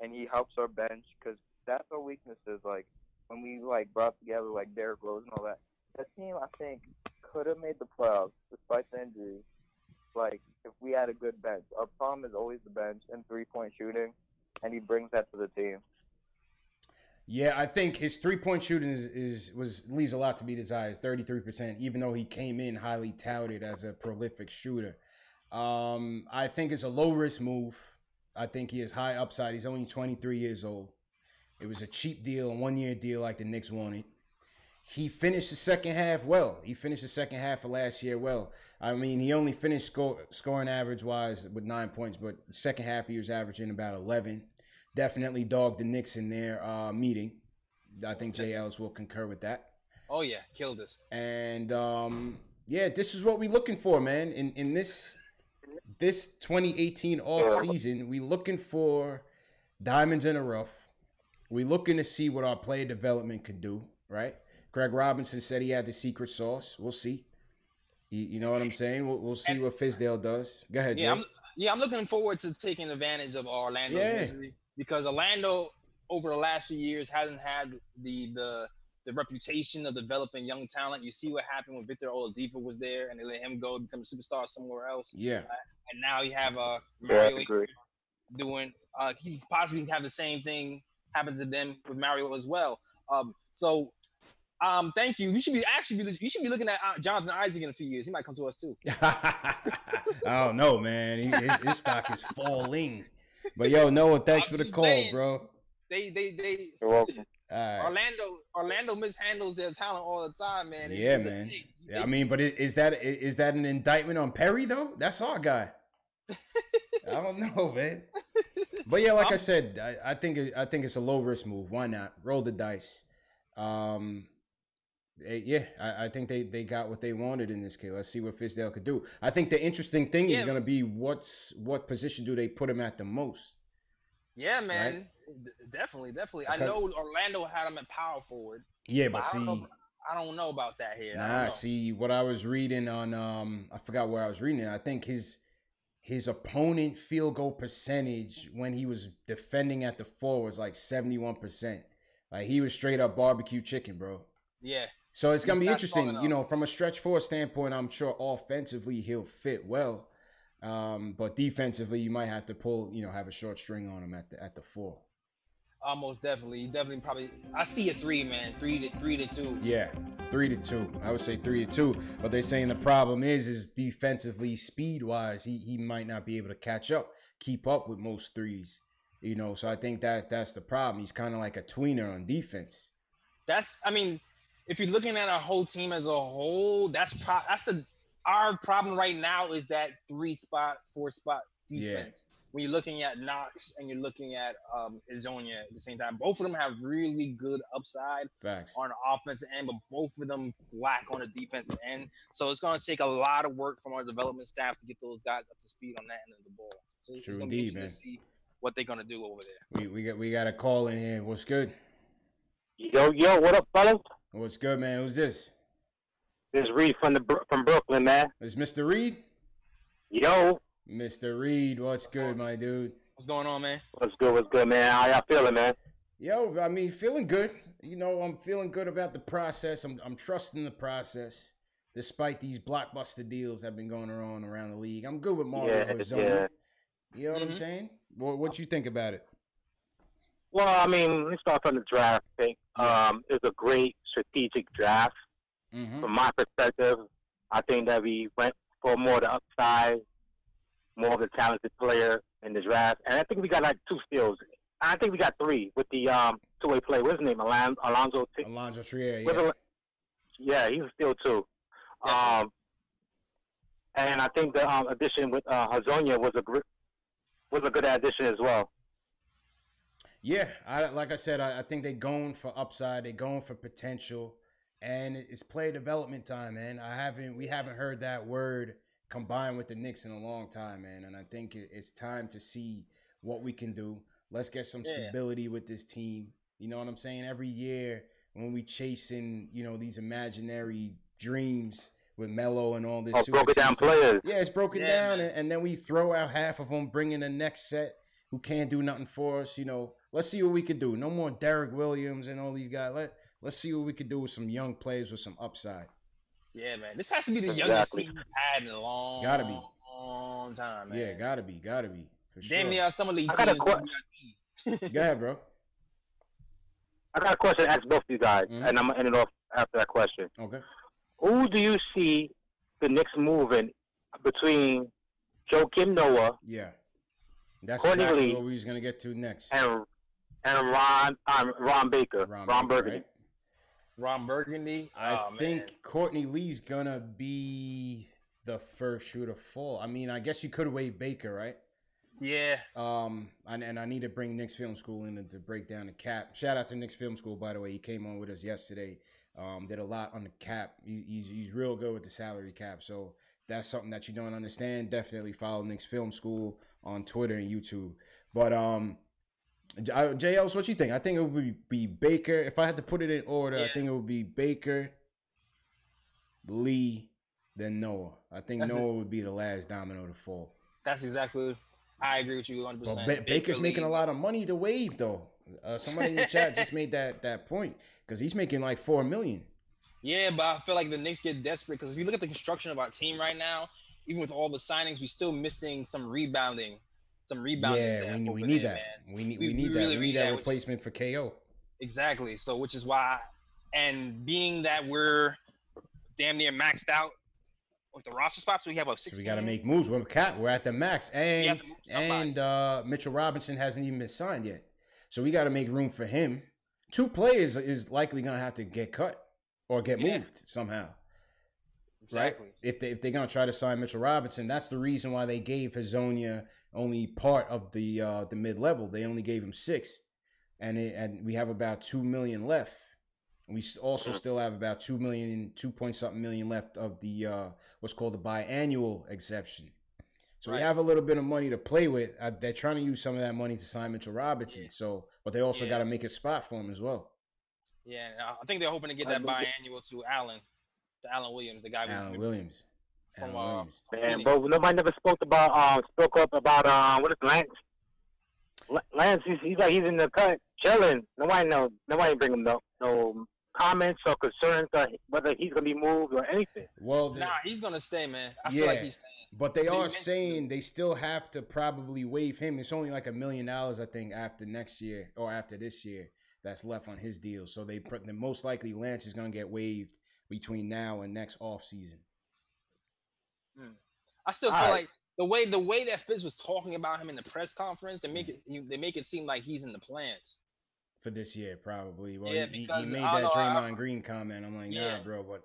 and he helps our bench, because that's our weaknesses. Like, when we, like, brought together, like, Derrick Rose and all that, that team, I think, could have made the playoffs despite the injuries. Like, if we had a good bench. Our problem is always the bench and three-point shooting, and he brings that to the team. Yeah, I think his three-point shooting leaves a lot to be desired, 33%, even though he came in highly touted as a prolific shooter. I think it's a low-risk move. I think he has high upside. He's only 23 years old. It was a cheap deal, a one-year deal like the Knicks wanted. He finished the second half well. He finished the second half of last year well. I mean, he only finished scoring average-wise with 9 points, but second half he was averaging about 11. Definitely dogged the Knicks in their meeting. I think Jay Ellis will concur with that. Oh, yeah. Killed us. And, this is what we're looking for, man. In this 2018 offseason, we looking for diamonds in the rough. We're looking to see what our player development could do, right? Greg Robinson said he had the secret sauce. We'll see. You know what I'm saying? We'll see what Fizdale does. Go ahead, Jay. I'm looking forward to taking advantage of Orlando's misery, because Orlando over the last few years hasn't had the reputation of developing young talent. You see what happened when Victor Oladipo was there, and they let him go become a superstar somewhere else. Yeah. And now you have Mario doing. He possibly have the same thing happen to them with Mario as well. Thank you. You should be looking at Jonathan Isaac in a few years. He might come to us too. I don't know, man. His stock is falling. But yo, Noah, thanks for the call, bro. You're welcome. Orlando mishandles their talent all the time, man. Man. I mean, but is that an indictment on Perry though? That's our guy. I don't know, man. But yeah, like I said, I think it's a low risk move. Why not roll the dice? I think they got what they wanted in this case. Let's see what Fizdale could do. I think the interesting thing is going to be what position do they put him at the most? Yeah, man. Right? Definitely. Because I know Orlando had him at power forward. Yeah, but see, I don't know about that here. Nah, see, what I was reading on, I forgot where I was reading it. I think his opponent field goal percentage when he was defending at the 4 was like 71%. Like, he was straight up barbecue chicken, bro. Yeah. So it's going to be interesting. You know, from a stretch 4 standpoint, I'm sure offensively he'll fit well. But defensively, you might have to have a short string on him at the 4. Almost definitely. Definitely probably. I see a 3, man. 3 to 2. Yeah, 3 to 2. I would say 3 to 2. But they're saying the problem is defensively, speed-wise, he might not be able to keep up with most threes. You know, so I think that's the problem. He's kind of like a tweener on defense. If you're looking at our whole team as a whole, our problem right now is that 3-spot, 4-spot defense. Yeah. When you're looking at Knox and you're looking at Hezonja at the same time, both of them have really good upside on the offensive end, but both of them lack on the defensive end. So it's going to take a lot of work from our development staff to get those guys up to speed on that end of the ball. So it's going to be interesting to see what they're going to do over there. We got a call in here. What's good? Yo, what up, fellas? What's good, man? Who's this? This is Reid from Brooklyn, man. Is Mr. Reid? Yo. Mr. Reid, what's good, my dude? What's going on, man? What's good, man? How y'all feeling, man? Yo, I mean, feeling good. You know, I'm feeling good about the process. I'm trusting the process, despite these blockbuster deals that have been going on around the league. I'm good with Mario Hezonja. Yeah. You know what I'm saying? What you think about it? Well, I mean, let's start from the draft thing. It's a great strategic draft. Mm-hmm. From my perspective, I think that we went for more of the upside, more of the talented player in the draft. And I think we got like 2 steals. I think we got 3 with the two-way player. What's his name? Alonzo Trier, yeah. Yeah, he's a steal too. Yeah. And I think the addition with Hezonja was a good addition as well. Yeah, like I said, I think they're going for upside. They're going for potential. And it's player development time, man. We haven't heard that word combined with the Knicks in a long time, man. And I think it's time to see what we can do. Let's get some stability with this team. You know what I'm saying? Every year when we chasing, these imaginary dreams with Melo and all this. Broken down players. Yeah, it's broken down. And then we throw out half of them, bring in the next set who can't do nothing for us. Let's see what we can do. No more Derek Williams and all these guys. Let's see what we could do with some young players with some upside. Yeah, man. This has to be the youngest team we've had in a long time, man. Yeah, gotta be. For damn sure. near some of these teams. Go ahead, bro. I got a question to ask both of you guys, and I'm going to end it off after that question. Okay. Who do you see the Knicks moving between Joakim Noah? Yeah. That's Courtney exactly Lee, what we was going to get to next. And Ron Baker. Ron Burgundy. Right? Ron Burgundy. I think Courtney Lee's going to be the first shooter fall. I mean, I guess you could waive Baker, right? Yeah. And I need to bring Knicks Film School in to break down the cap. Shout out to Knicks Film School, by the way. He came on with us yesterday. Did a lot on the cap. He's real good with the salary cap. So that's something that you don't understand. Definitely follow Knicks Film School on Twitter and YouTube. But JL, what you think? I think it would be Baker. If I had to put it in order, I think it would be Baker, Lee, then Noah. I think Noah would be the last domino to fall. That's exactly. I agree with you 100%. But Baker's making a lot of money to waive, though. Somebody in the chat just made that point because he's making like $4 million. Yeah, but I feel like the Knicks get desperate because if you look at the construction of our team right now, even with all the signings, we're still missing some rebounding. Yeah, we need that. We need that. We need that replacement for KO. Exactly. So, which is why, and being that we're damn near maxed out with the roster spots, so we have about 16. So we got to make moves. We're at the max, and Mitchell Robinson hasn't even been signed yet. So we got to make room for him. 2 players is likely gonna have to get cut or get moved somehow. Exactly. Right? If they're gonna try to sign Mitchell Robinson, that's the reason why they gave Hezonja only part of the mid level. They only gave him 6, and we have about $2 million left We also still have about 2 point something million left of the what's called the biannual exception. So we have a little bit of money to play with. They're trying to use some of that money to sign Mitchell Robinson. So, but they also got to make a spot for him as well. Yeah, I think they're hoping to get that biannual to Allen Williams, the guy. Allen Williams. Man, but nobody never spoke up about what is Lance? Lance, he's like he's in the cut chilling. Nobody bring him no comments or concerns whether he's gonna be moved or anything. Well, he's gonna stay, man. I feel like he's staying. But they are saying they still have to probably waive him. It's only like $1 million, I think, after next year or after this year that's left on his deal. So they most likely Lance is gonna get waived between now and next off season. I still feel like the way that Fizz was talking about him in the press conference, they make it seem like he's in the plans for this year, probably. Well, he made that Draymond Green comment. I'm like, nah, bro, but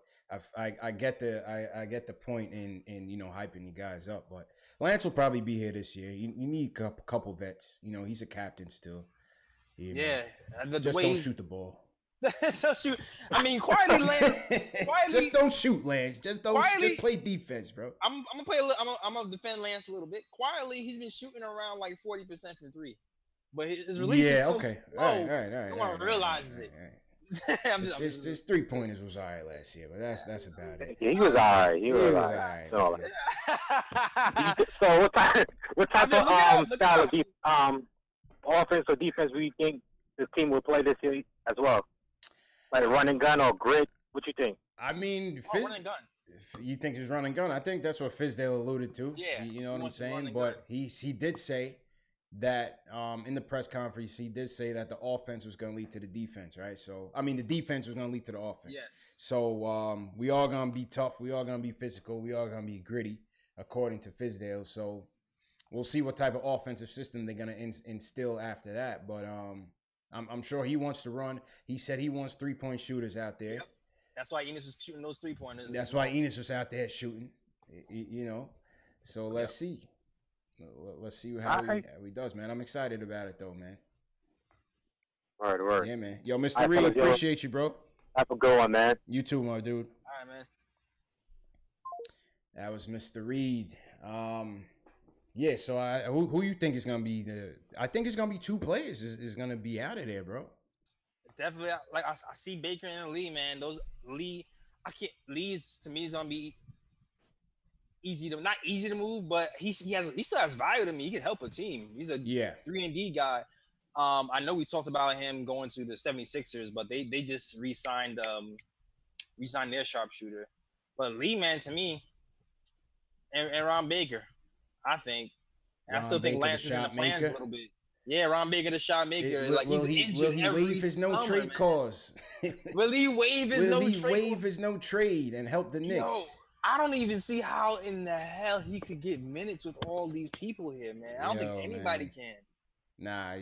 I get the point in hyping you guys up. But Lance will probably be here this year. You need a couple vets. He's a captain still. Just don't shoot the ball. I mean, quietly, Lance. Just don't shoot, Lance. Just play defense, bro. I'm gonna play a little. I'm gonna defend Lance a little bit. Quietly, he's been shooting around like 40% from three, but his release is so slow. All right. No one realizes it. His 3-pointers was all right last year, but that's about it. Yeah, he was all right. He was all right. So what type of style of offense or defense do you think this team will play this year as well? Like a run and gun or grit? What you think? I mean, run and gun. You think he's run and gun? I think that's what Fizdale alluded to. Yeah, you know what I'm saying. But he did say that in the press conference, he did say that the offense was going to lead to the defense, right? So I mean, the defense was going to lead to the offense. Yes. So we are going to be tough. We are going to be physical. We are going to be gritty, according to Fizdale. So we'll see what type of offensive system they're going to instill after that. But I'm sure he wants to run. He said he wants 3-point shooters out there. Yep. That's why Enes was shooting those 3-pointers. That's why Enes was out there shooting. So let's see. Let's see how he does, man. I'm excited about it, though, man. Word. Yeah, man. Yo, Mr. Reid, appreciate you, bro. Have a good one, man. You too, my dude. All right, man. That was Mr. Reid. Yeah, so who you think is gonna be I think it's gonna be 2 players is gonna be out of there, bro. Definitely, like I see Baker and Lee, man. Lee's to me is gonna be not easy to move, but he still has value to me. He can help a team. He's a 3-and-D guy. I know we talked about him going to the 76ers, but they just re-signed their sharpshooter. But Lee, man, to me, and Ron Baker, I think. And I still think Lance is in the plans a little bit. Yeah, Ron Baker, the shot maker. Will he waive his no-trade clause? Will he waive his no-trade? Will he waive his no-trade and help the Knicks? Yo, I don't even see how in the hell he could get minutes with all these people here, man. I don't think anybody can. Nah.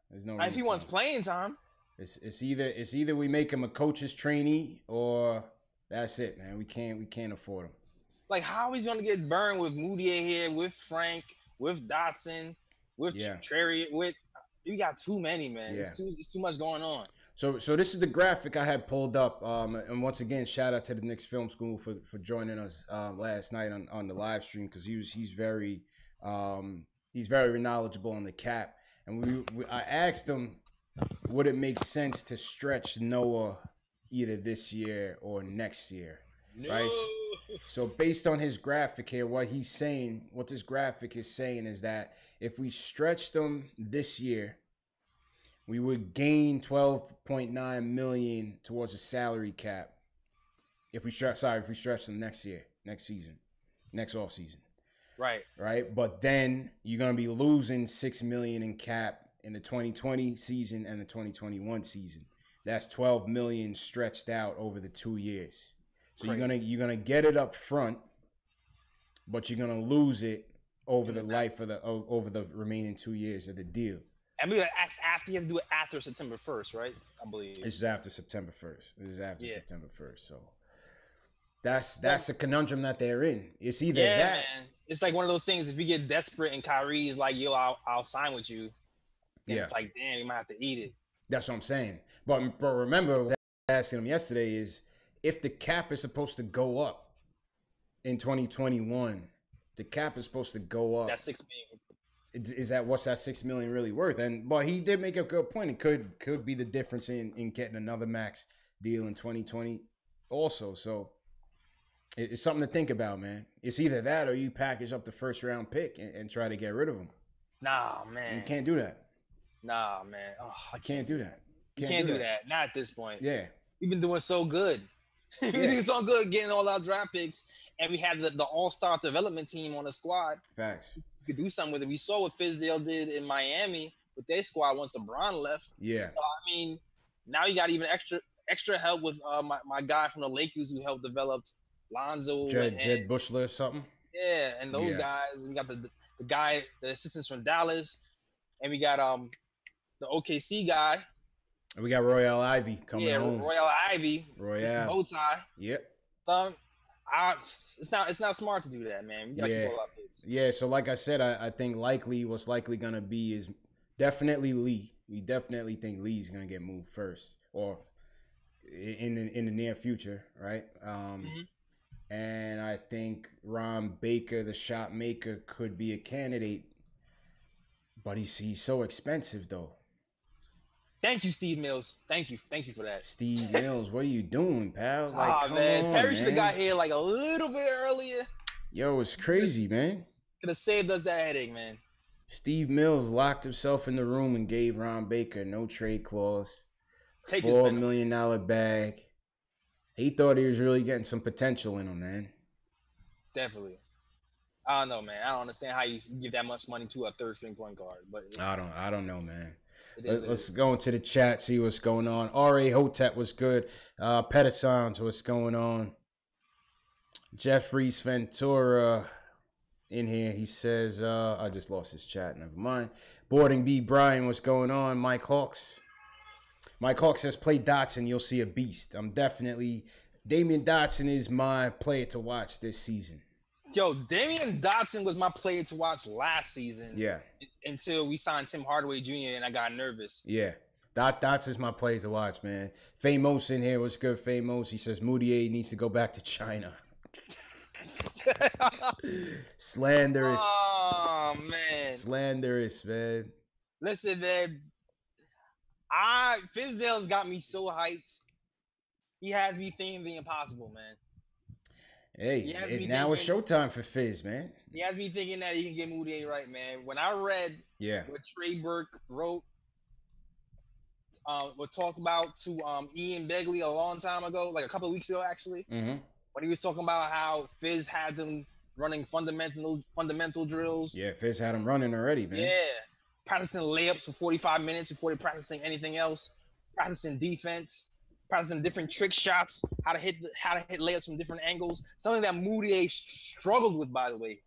There's no. If he wants playing time, it's either we make him a coach's trainee or that's it, man. We can't afford him. Like, how he's gonna get burned with Moutier here, with Frank, with Dotson, with Cherry, you got too many, man. It's too much going on. So this is the graphic I had pulled up, and once again, shout out to the Knicks Film School for joining us last night on the live stream, because he's very knowledgeable on the cap, and I asked him, would it make sense to stretch Noah either this year or next year, right? So based on his graphic here, what this graphic is saying is that if we stretched them this year, we would gain $12.9 million towards a salary cap. If we stretch them next season, next off season. Right. But then you're gonna be losing $6 million in cap in the 2020 season and the 2021 season. That's $12 million stretched out over the 2 years. So you're gonna get it up front, but you're gonna lose it over the life of over the remaining 2 years of the deal. And we after you have to do it after September 1st, right? I believe it's after September 1st. September 1st. So that's the conundrum that they're in. It's either that. Man. It's like one of those things. If you get desperate and Kyrie's like, "Yo, I'll sign with you," then it's like, damn, you might have to eat it. That's what I'm saying. But remember. asking him yesterday is if the cap is supposed to go up in 2021, the cap is supposed to go up. That's $6 million. Is that what's that $6 million really worth? But he did make a good point. It could be the difference in getting another max deal in 2020 also. So it's something to think about, man. It's either that or you package up the first round pick and try to get rid of him. Nah, man. You can't do that. Nah, man. Oh, I can't do that. You can't do that. Not at this point. Yeah. We've been doing so good. We've been doing so good getting all our draft picks, and we had the all-star development team on the squad. Facts. You could do something with it. We saw what Fizdale did in Miami with their squad once LeBron left. Yeah. So, I mean, now you got even extra help with my guy from the Lakers who helped develop Lonzo. Jed Bushler or something. Yeah, and those guys. We got the guy, the assistants from Dallas, and we got the OKC guy. And we got Royale Ivy coming home. Royale Ivy. Royale. Bow tie. Yep. So, it's not smart to do that, man. We gotta keep all our picks. Yeah, so like I said, I think what's likely gonna be is definitely Lee. We definitely think Lee's gonna get moved first, or in the near future, right? And I think Ron Baker, the shot maker, could be a candidate, but he's so expensive though. Thank you, Steve Mills. Thank you for that. Steve Mills, what are you doing, pal? Like, man, Perry should have got here like a little bit earlier. Yo, it's crazy, man. Could have saved us that headache, man. Steve Mills locked himself in the room and gave Ron Baker no trade clause. Take $4 million bag. He thought he was really getting some potential in him, man. Definitely. I don't know, man. I don't understand how you give that much money to a third string point guard, but I don't know, man. Let's go into the chat, see what's going on. R.A. Hotep was good. Pedisons, what's going on? Jeffries Ventura in here. He says, I just lost his chat. Never mind. Boarding B. Brian, what's going on? Mike Hawks. Mike Hawks says, play Dotson. You'll see a beast. Damian Dotson is my player to watch this season. Yo, Damian Dotson was my player to watch last season. Yeah. Until we signed Tim Hardaway Jr. and I got nervous. Yeah. Dotson's my player to watch, man. Famous in here. What's good, Famous? He says Moutier needs to go back to China. Slanderous. Oh, man. Slanderous, man. Listen, man. Fizdale's got me so hyped. He has me thinking the impossible, man. Hey, now it's showtime for Fizz, man. He has me thinking that he can get Moutier right, man. When I read what Trey Burke wrote, what talked about to Ian Begley a long time ago, like a couple of weeks ago, actually, when he was talking about how Fizz had them running fundamental drills. Yeah, Fizz had them running already, man. Yeah, practicing layups for 45 minutes before they practicing anything else, practicing defense. Practicing different trick shots, how to hit layups from different angles. Something that Moutier struggled with, by the way,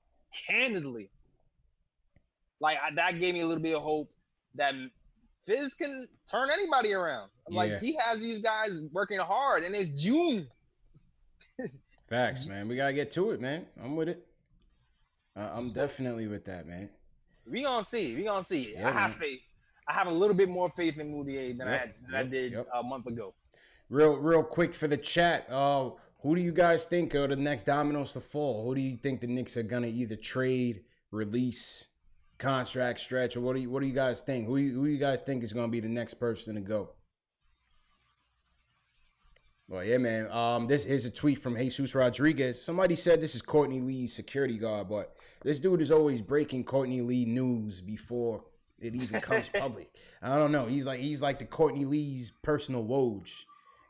handedly. Like that gave me a little bit of hope that Fizz can turn anybody around. Like he has these guys working hard, and it's June. Facts, man. We gotta get to it, man. I'm with it. I'm definitely with that, man. We gonna see. Yeah, I have faith. I have a little bit more faith in Moutier than I did a month ago. Real quick for the chat. Who do you guys think are the next dominoes to fall? Who do you think the Knicks are gonna either trade, release, contract stretch, or what do you guys think? Who you guys think is gonna be the next person to go? Well, yeah, man. This is a tweet from Jesus Rodriguez. Somebody said this is Courtney Lee's security guard, but this dude is always breaking Courtney Lee news before it even comes public. I don't know. He's like the Courtney Lee's personal Woj.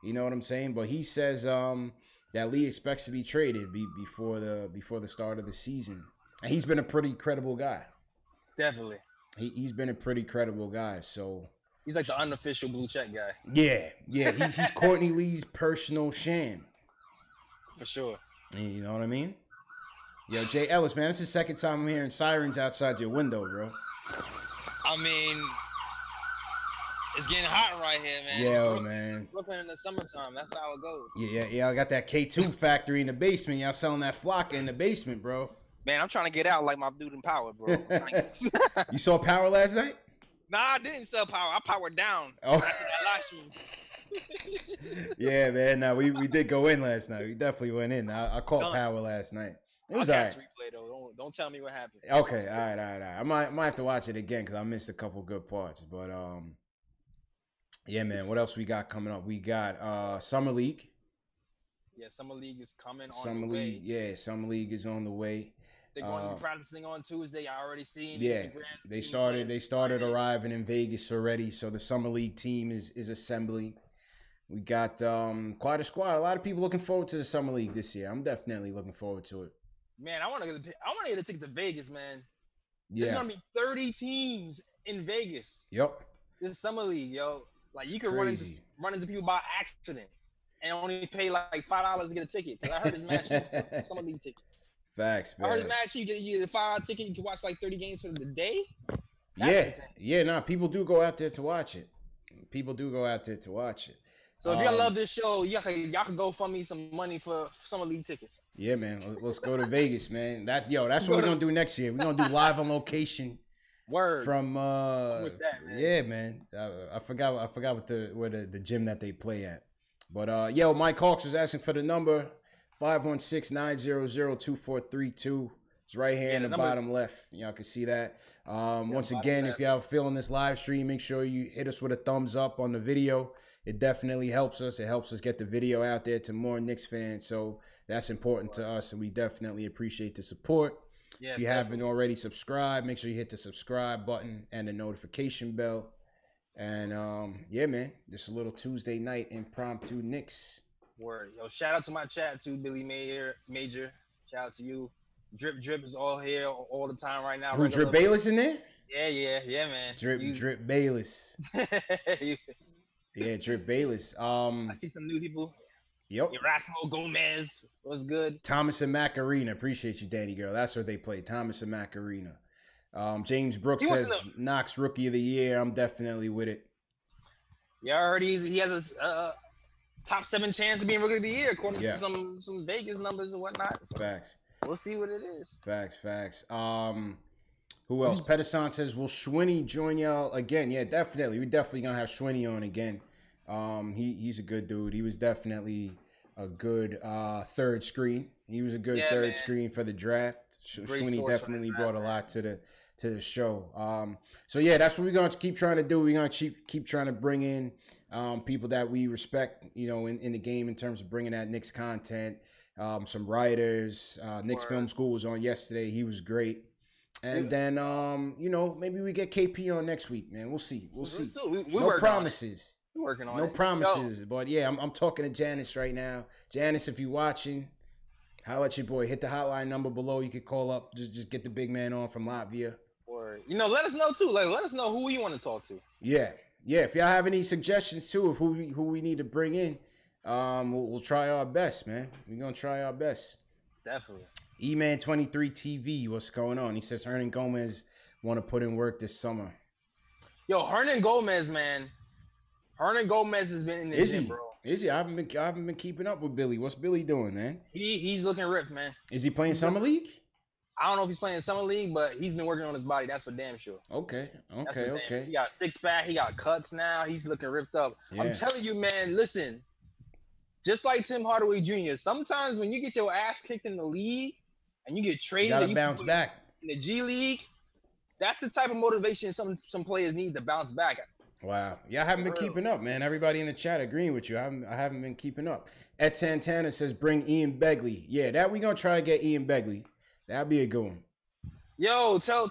You know what I'm saying? But he says that Lee expects to be traded before the start of the season. And he's been a pretty credible guy. Definitely. He's been a pretty credible guy. So he's like the unofficial blue check guy. Yeah. He's Courtney Lee's personal sham. For sure. You know what I mean? Yo, Jay Ellis, man, this is the second time I'm hearing sirens outside your window, bro. I mean, it's getting hot right here, man. Yo, man. Brooklyn in the summertime. That's how it goes. Yeah. I got that K2 factory in the basement. Y'all selling that Flocka in the basement, bro. Man, I'm trying to get out like my dude in Power, bro. You saw Power last night? Nah, I didn't sell Power. I powered down. Oh. After that live stream. Yeah, man. No, we did go in last night. We definitely went in. I caught power last night. It was alright. Replay though. Don't tell me what happened. Okay, all right. I might have to watch it again because I missed a couple good parts. But yeah, man. What else we got coming up? We got Summer League. Yeah, Summer League is coming Summer on the League, way. Yeah, Summer League is on the way. They're going to be practicing on Tuesday. I already seen Instagram. They started arriving in Vegas already. So the Summer League team is assembling. We got quite a squad. A lot of people looking forward to the Summer League this year. I'm definitely looking forward to it. Man, I want to get a ticket to Vegas, man. Yeah. There's gonna be 30 teams in Vegas. Yep. This Summer League, yo. Like you can run into people by accident and only pay like $5 to get a ticket. Cause I heard it's mad cheap for Summer League tickets. Facts, man. I heard it's mad cheap. You get a $5 ticket. You can watch like 30 games for the day. That's insane. People do go out there to watch it. So if y'all love this show, y'all can go fund me some money for Summer League tickets. Yeah, man. Let's go to Vegas, man. That's what we're gonna do next year. We're gonna do live on location. Word. From with that, man. Yeah, man. I forgot where the gym that they play at. But Mike Hawks was asking for the number 516-900-2432. It's right here in the bottom left. Y'all can see that. Once again, if y'all feeling this live stream, make sure you hit us with a thumbs up on the video. It definitely helps us. It helps us get the video out there to more Knicks fans. So that's important to us, and we definitely appreciate the support. Yeah, if you haven't already subscribed, make sure you hit the subscribe button and the notification bell. And man, just a little Tuesday night impromptu Knicks. Word. Yo, shout out to my chat too, Billy Major. Shout out to you. Drip is all here all the time right now. Who, Drip Bayless in there? Yeah, man. Drip Bayless. Yeah, Drip Bayless. I see some new people. Yep. Erasmo Gomez was good. Thomas and Macarena. Appreciate you, Danny girl. That's what they play. Thomas and Macarena. James Brooks says Knox Rookie of the Year. I'm definitely with it. Yeah, I heard he has a top 7 chance of being Rookie of the Year according to some Vegas numbers and whatnot. So Facts. We'll see what it is. Facts. Who else? Pedersen says, will Schwinny join y'all again? Yeah, definitely. We're definitely going to have Schwinny on again. He's a good dude. He was definitely a good third screen. He was a good third screen for the draft. Schwinny definitely brought a lot to the show. So that's what we're going to keep trying to do. We're going to keep trying to bring in people that we respect, in the game in terms of bringing that Knicks content. Some writers. Knicks Film School was on yesterday. He was great. And then, maybe we get KP on next week, man. We'll see. No promises. We're working on it. No promises. But I'm talking to Janice right now. Janice, if you're watching, holla at your boy. Hit the hotline number below. You can call up. Just get the big man on from Latvia. Or let us know too. Like, let us know who you want to talk to. Yeah. If y'all have any suggestions too of who we need to bring in, we'll try our best, man. We're gonna try our best. Definitely. E-Man23 TV, what's going on? He says Hernan Gomez want to put in work this summer. Yo, Hernan Gomez, man. Hernan Gomez has been in the gym, bro. Is he? I haven't been keeping up with Billy. What's Billy doing, man? He's looking ripped, man. Is he playing Summer League? I don't know if he's playing Summer League, but he's been working on his body. That's for damn sure. Okay. He got 6-pack. He got cuts now. He's looking ripped up. Yeah. I'm telling you, man, listen. Just like Tim Hardaway Jr., sometimes when you get your ass kicked in the league and you get traded, you gotta bounce back. In the G League, that's the type of motivation some players need to bounce back. Wow. Yeah, I haven't been keeping up, man. Everybody in the chat agreeing with you. I haven't been keeping up. Ed Santana says bring Ian Begley. Yeah, that we gonna try to get Ian Begley. That'd be a good one. Yo, tell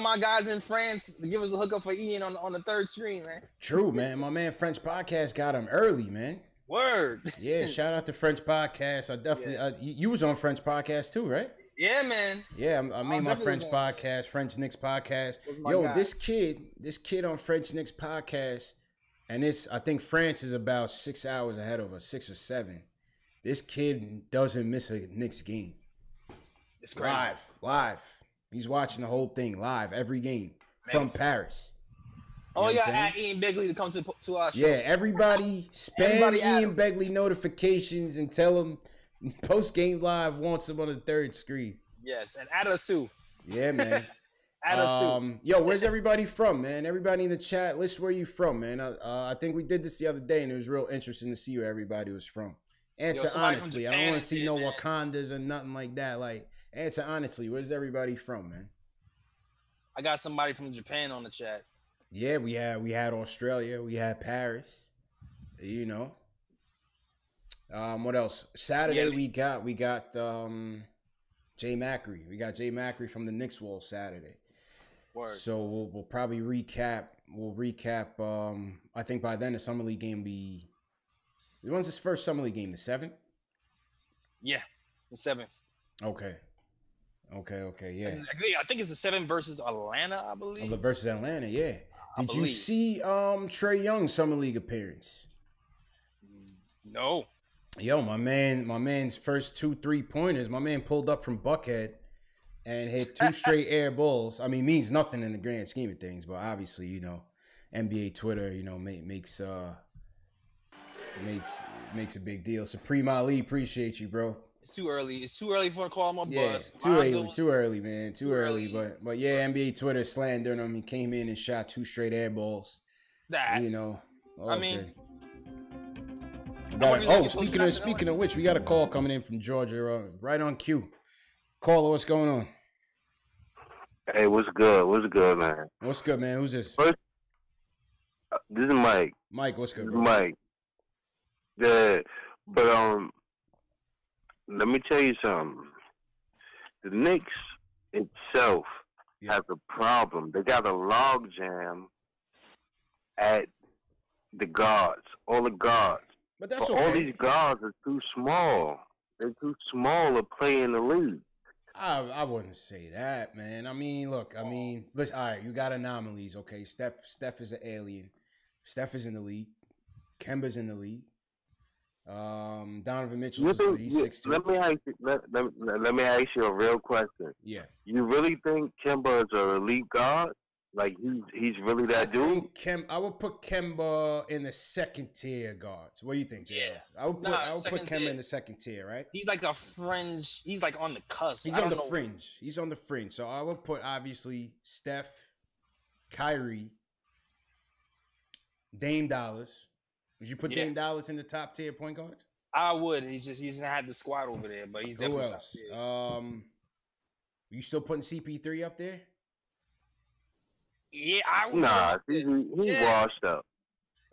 my guys in France to give us the hookup for Ian on the third screen, man. True, man. My man French Podcast got him early, man. Word. Yeah, shout out to French Podcast. I definitely you was on French Podcast too, right? Yeah, man. Yeah, I made my French podcast, French Knicks podcast. Yo, guy. this kid on French Knicks podcast, and I think France is about 6 hours ahead of us, 6 or 7. This kid doesn't miss a Knicks game. It's crazy. Live. He's watching the whole thing live, every game from Paris. You know add Ian Begley to come to our show. Yeah, everybody spam Ian Begley notifications and tell him Post Game Live wants him on the third screen. Yes, and add us too. Yeah, man. Add us too. Yo, where's everybody from, man? Everybody in the chat, list where you from, man. I think we did this the other day, and it was real interesting to see where everybody was from. Answer honestly. I don't want to see no Wakandas or nothing like that. Like, answer honestly. Where's everybody from, man? I got somebody from Japan on the chat. Yeah, we had Australia. We had Paris. You know. What else? Saturday we got Jay Macri. We got Jay Macri from the Knicks Wall Saturday. Word. So we'll probably recap. We'll recap. I think by then the Summer League game be. When's his first Summer League game? The 7th? Yeah, the 7th. Okay, yeah. I think it's the 7th versus Atlanta, I believe. Versus Atlanta, yeah. Did you see Trae Young's Summer League appearance? No. Yo, my man's first 2 3-pointers. My man pulled up from Buckhead and hit 2 straight air balls. I mean, means nothing in the grand scheme of things, but obviously, you know, NBA Twitter, you know, makes a big deal. Supreme Ali, appreciate you, bro. It's too early. It's too early for him to call him a bust. Too early, man. Too early. But yeah, NBA Twitter slandering him. He came in and shot 2 straight air balls. You know. Okay. I mean. Speaking of which, we got a call coming in from Georgia, right on cue. Caller, what's going on? Hey, what's good? What's good, man? What's good, man? Who's this? First, this is Mike. Mike, what's good, bro? Mike. Yeah, but let me tell you something. The Knicks itself has a problem. They got a log jam at the guards, all the guards. But that's all these guards are too small. They're too small to play in the league. I wouldn't say that, man. I mean, look, listen, all right, you got anomalies, okay? Steph is an alien. Steph is in the league. Kemba's in the league. Donovan Mitchell, he's 6'2". Let me ask you a real question. Yeah. You really think Kemba is an elite guard? Like he's really that dude? I would put Kemba in the second tier guards. What do you think, JS? Yeah. I would put Kemba in the second tier, right? He's like a fringe. He's like on the cusp. He's on the fringe. He's on the fringe. So I would put obviously Steph, Kyrie, Dame Dollars. Would you put Dame Dollars in the top tier point guards? I would. He's not had the squad over there, but he's definitely top tier. You still putting CP3 up there? Yeah, I would. Nah, he washed up.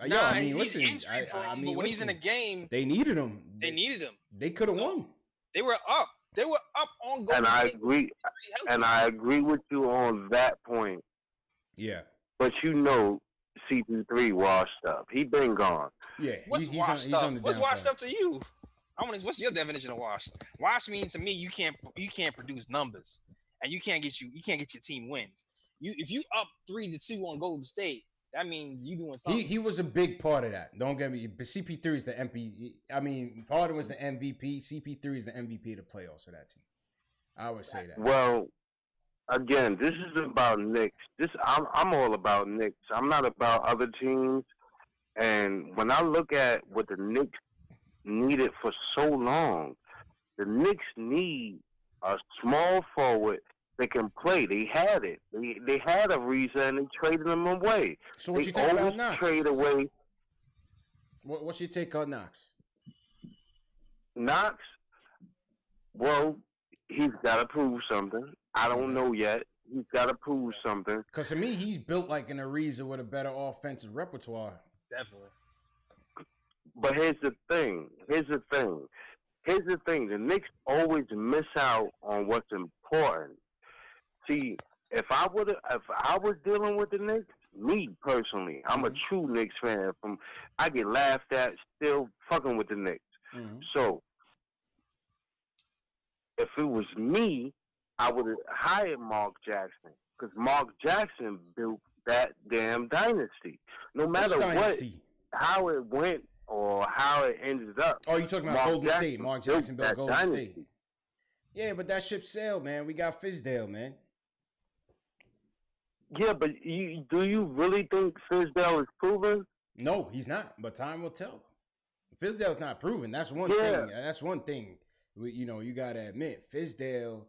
Nah, I mean, listen. But when he's in the game, they needed him. They could have won. They were up. They were up on goal. And I agree with you on that point. Yeah. But you know, CP3 washed up. He been gone. Yeah. What's washed up? What's washed up to you? What's your definition of washed? Washed means to me you can't produce numbers, and you can't get your team wins. If you up 3-2 on Golden State, that means you doing something. He was a big part of that. Don't get me. But CP3 is the MVP. I mean, Harden was the MVP. CP3 is the MVP of the playoffs for that team. I would say that. Well, again, this is about Knicks. I'm all about Knicks. I'm not about other teams. And when I look at what the Knicks needed for so long, the Knicks need a small forward that can play. They had it. They had a reason, and they traded them away. So what you think about Knox? Trade away. What's your take on Knox? Knox? Well, he's got to prove something. I don't know yet. He's got to prove something. Because to me, he's built like an Ariza with a better offensive repertoire. Definitely. But here's the thing. The Knicks always miss out on what's important. See, if I was dealing with the Knicks, me personally, I'm a true Knicks fan. I get laughed at still fucking with the Knicks. Mm-hmm. So, if it was me, I would have hired Mark Jackson, because Mark Jackson built that damn dynasty. No matter how it went or how it ended up. Oh, you talking about Golden State? Mark Jackson built Golden State. Yeah, but that ship sailed, man. We got Fizdale, man. Yeah, but do you really think Fizdale is proven? No, he's not. But time will tell. Fizdale's not proven. That's one thing. That's one thing. You know, you gotta admit, Fizdale.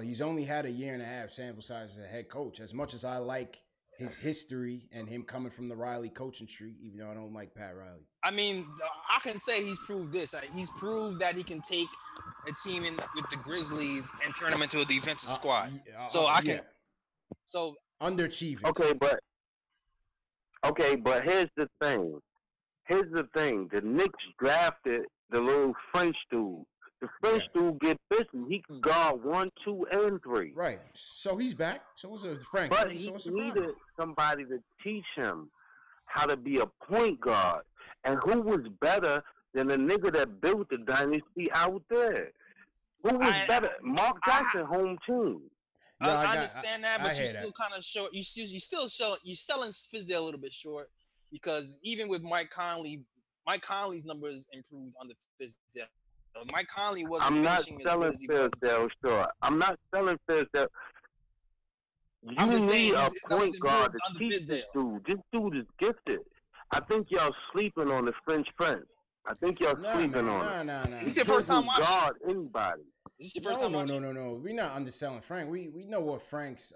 He's only had a year and a half sample size as a head coach. As much as I like his history and him coming from the Riley coaching tree, even though I don't like Pat Riley. I mean, I can say he's proved this. He's proved that he can take a team in with the Grizzlies and turn them into a defensive squad. So I can. So underachieving. Okay, but here's the thing. The Knicks drafted the little French dude. The French dude get busy. He can guard 1, 2, and 3. Right. So he's back. So was Frank. But he needed somebody to teach him how to be a point guard. And who was better than the nigga that built the dynasty out there? Who was better? Mark Jackson, home team. I understand that, but you still kind of short. You selling Fizdale a little bit short because even with Mike Conley's numbers improved under Fizdale. Mike Conley wasn't. I'm not selling Fizdale short. I'm not selling Fizdale. You need a point guard to teach this dude. This dude is gifted. I think y'all sleeping on the French Prince. I think y'all sleeping on it. This is your first time watching. Guard anybody. This is your first time watching. No. We're not underselling Frank. We know what Frank's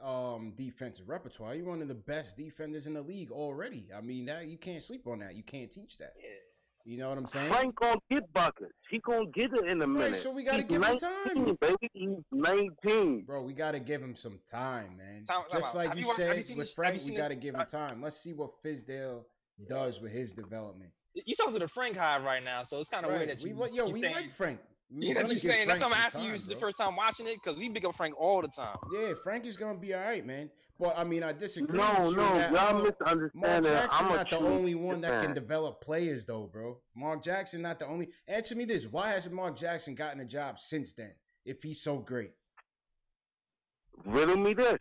defensive repertoire. He's one of the best defenders in the league already. I mean, that you can't sleep on that. You can't teach that. Yeah. You know what I'm saying? Frank gonna get buckets. He gonna get it in a minute. Right, so we gotta give him time, baby. He's 19, bro. We gotta give him some time, man. Just like you said with Frank, we gotta give him time. Let's see what Fizdale does with his development. You talking to the Frank hive right now, so it's kind of weird that we like Frank. That's you saying. That's why I'm asking you. This is the first time watching it because we pick up Frank all the time. Yeah, Frank is gonna be all right, man. But I mean, I disagree. No, y'all misunderstanding. Mark Jackson not the only one that can develop players, though, bro. Mark Jackson not the only. Answer me this: why hasn't Mark Jackson gotten a job since then? If he's so great, riddle me this.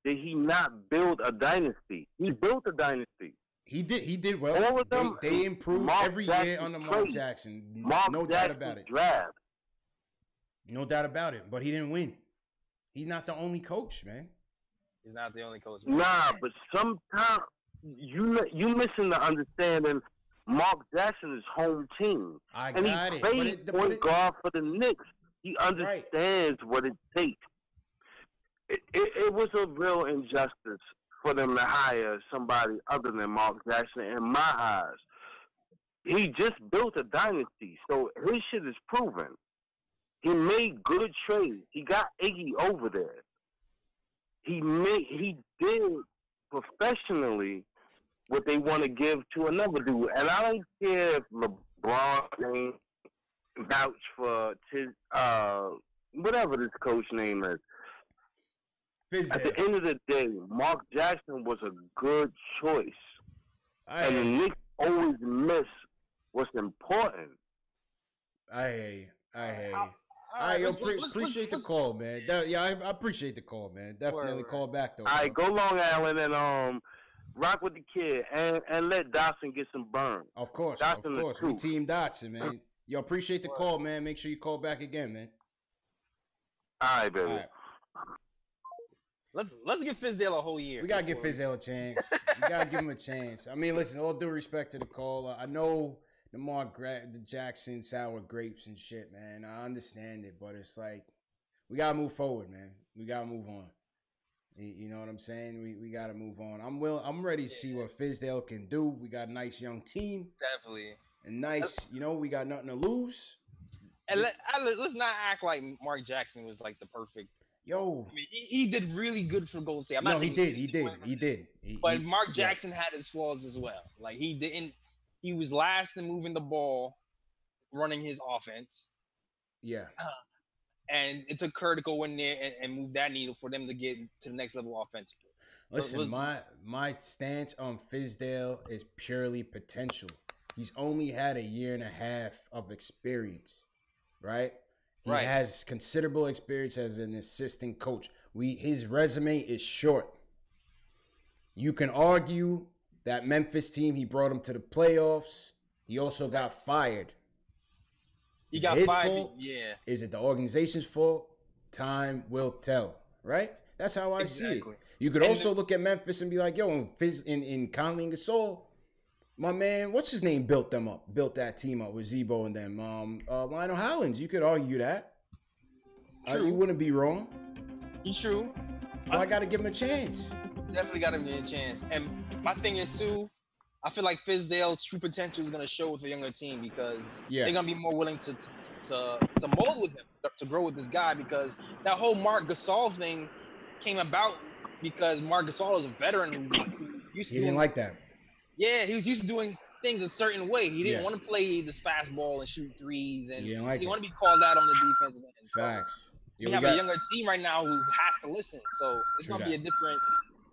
Did he not build a dynasty? He built a dynasty. He did well. All of them, they improved every year under Mark Jackson. No doubt about it. Draft. No doubt about it. But he didn't win. He's not the only coach, man. He's not the only coach. Man. Nah, but sometimes you missing the understanding. Mark Jackson is home team. I and got he it. played point guard for the Knicks. He understands what it takes. It was a real injustice for them to hire somebody other than Mark Jackson in my eyes. He just built a dynasty, so his shit is proven. He made good trades. He got Iggy over there. He did professionally what they want to give to another dude. And I don't care if LeBron James vouch for whatever this coach name is. Fizdale. At the end of the day, Mark Jackson was a good choice. And the Knicks always miss what's important. I hear you. I appreciate the call, man. I appreciate the call, man. Definitely call back, though. All right, go Long Island and rock with the kid and let Dotson get some burn. Of course. We team Dotson, man. Yo, appreciate the call, man. Make sure you call back again, man. All right, baby. All right. Let's give Fizdale a whole year. We gotta give Fizdale a chance. We gotta give him a chance. I mean, listen, all due respect to the caller, I know the Jackson sour grapes and shit, man. I understand it, but it's like we gotta move forward, man. We gotta move on. You know what I'm saying? We gotta move on. I'm ready to see what Fizdale can do. We got a nice young team. Definitely. And nice, we got nothing to lose. And let's not act like Mark Jackson was like the perfect. Yo, I mean, he did really good for Golden State. He did. But Mark Jackson had his flaws as well. Like he was last in moving the ball, running his offense. Yeah. And it took Kerr to go in there and move that needle for them to get to the next level offensively. Listen, my stance on Fizdale is purely potential. He's only had a year and a half of experience, right? He has considerable experience as an assistant coach. His resume is short. You can argue that Memphis team, he brought him to the playoffs. He also got fired. He got fired. Fault? Yeah. Is it the organization's fault? Time will tell, right? That's how I see it. You could also look at Memphis and be like, yo, in Conley and Gasol, my man, what's his name, built that team up with Zebo and them. Lionel Hollins. You could argue that. You wouldn't be wrong. He's true. Well, I got to give him a chance. Definitely got to give him a chance. And my thing is, too, I feel like Fizdale's true potential is going to show with a younger team because they're going to be more willing to mold with him, to grow with this guy, because that whole Marc Gasol thing came about because Marc Gasol is a veteran who used to didn't like that. Yeah, he was used to doing things a certain way. He didn't want to play this fast ball and shoot threes, and he want to be called out on the defensive end. Facts. We have a younger team right now who has to listen, so it's gonna be a different.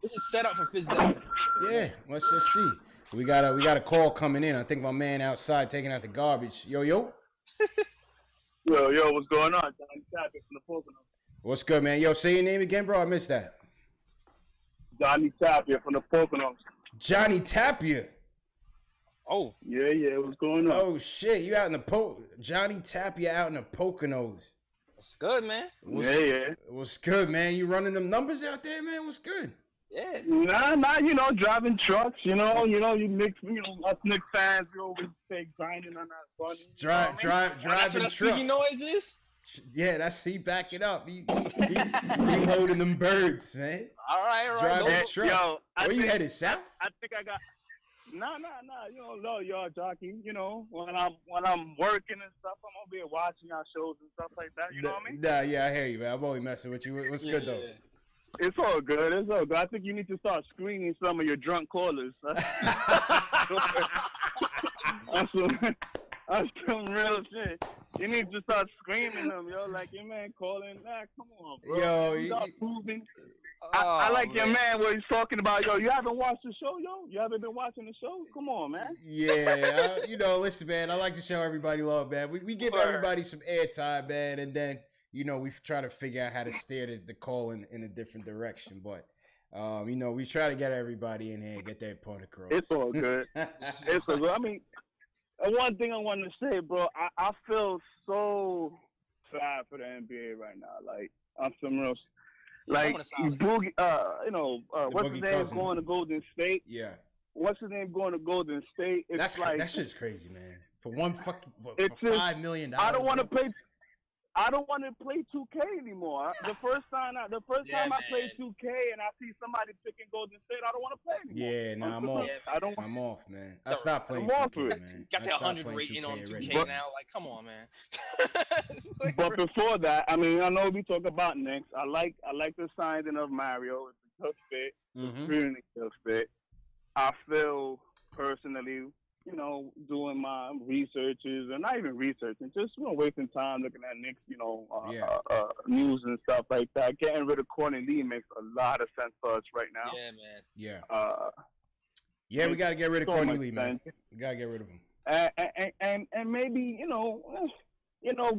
This is set up for Fizdale. Yeah, let's just see. We got a call coming in. I think my man outside taking out the garbage. Yo. Yo, what's going on? Johnny Tappia from the Poconos. What's good, man? Yo, say your name again, bro. I missed that. Johnny Tappia from the Poconos. Johnny Tappia. Oh. Yeah. What's going on? Oh shit, you out in the Johnny Tappia out in the Poconos. What's good, man? What's good, man? You running them numbers out there, man? What's good? Yeah. Nah, driving trucks, you Knicks, us Knicks fans, we always say grinding on that bunny. Driving that's what trucks. Squeaky noise is? Yeah, that's he back it up. He loading them birds, man. All right. Driving trucks. Yo, where you headed, south? I think I got. Nah. You don't know, y'all, Joakim. When I'm working and stuff, I'm gonna be watching y'all shows and stuff like that. You know what I mean? Nah, yeah, I hear you, man. I'm only messing with you. What's good though? It's all good. I think you need to start screening some of your drunk callers. That's some real shit. You need to start screaming them, yo. Like your man calling back. Come on, bro. Yo, moving. I like your man where he's talking about, yo, you haven't watched the show, yo? You haven't been watching the show? Come on, man. Yeah, listen, man, I like to show everybody love, man. We give everybody some airtime, man, and then, we try to figure out how to steer the call in a different direction. But, we try to get everybody in here and get their point across. It's all good. It's all good. I mean, one thing I want to say, bro, I feel so bad for the NBA right now. Like, I'm some real... Like, Boogie, what's his name Cousin. going to Golden State? Yeah. What's his name going to Golden State? It's like that shit's crazy, man. For $1 $5 million. I don't want to play 2K anymore. The first time I played 2K and I see somebody picking Golden State, I don't want to play anymore. Yeah, I'm off. I'm off, man. I stopped playing 2K, man. Got that 100 rating on 2K now. Like, come on, man. But before that, I mean, I know we talk about Knicks. I like the signing of Mario. It's a good fit. It's really good fit. I feel personally, doing my researches, and not even researching, just wasting time looking at Knicks, news and stuff like that. Getting rid of Courtney Lee makes a lot of sense for us right now. Yeah, man. Yeah. We got to get rid of Courtney Lee, man. We got to get rid of him. And maybe,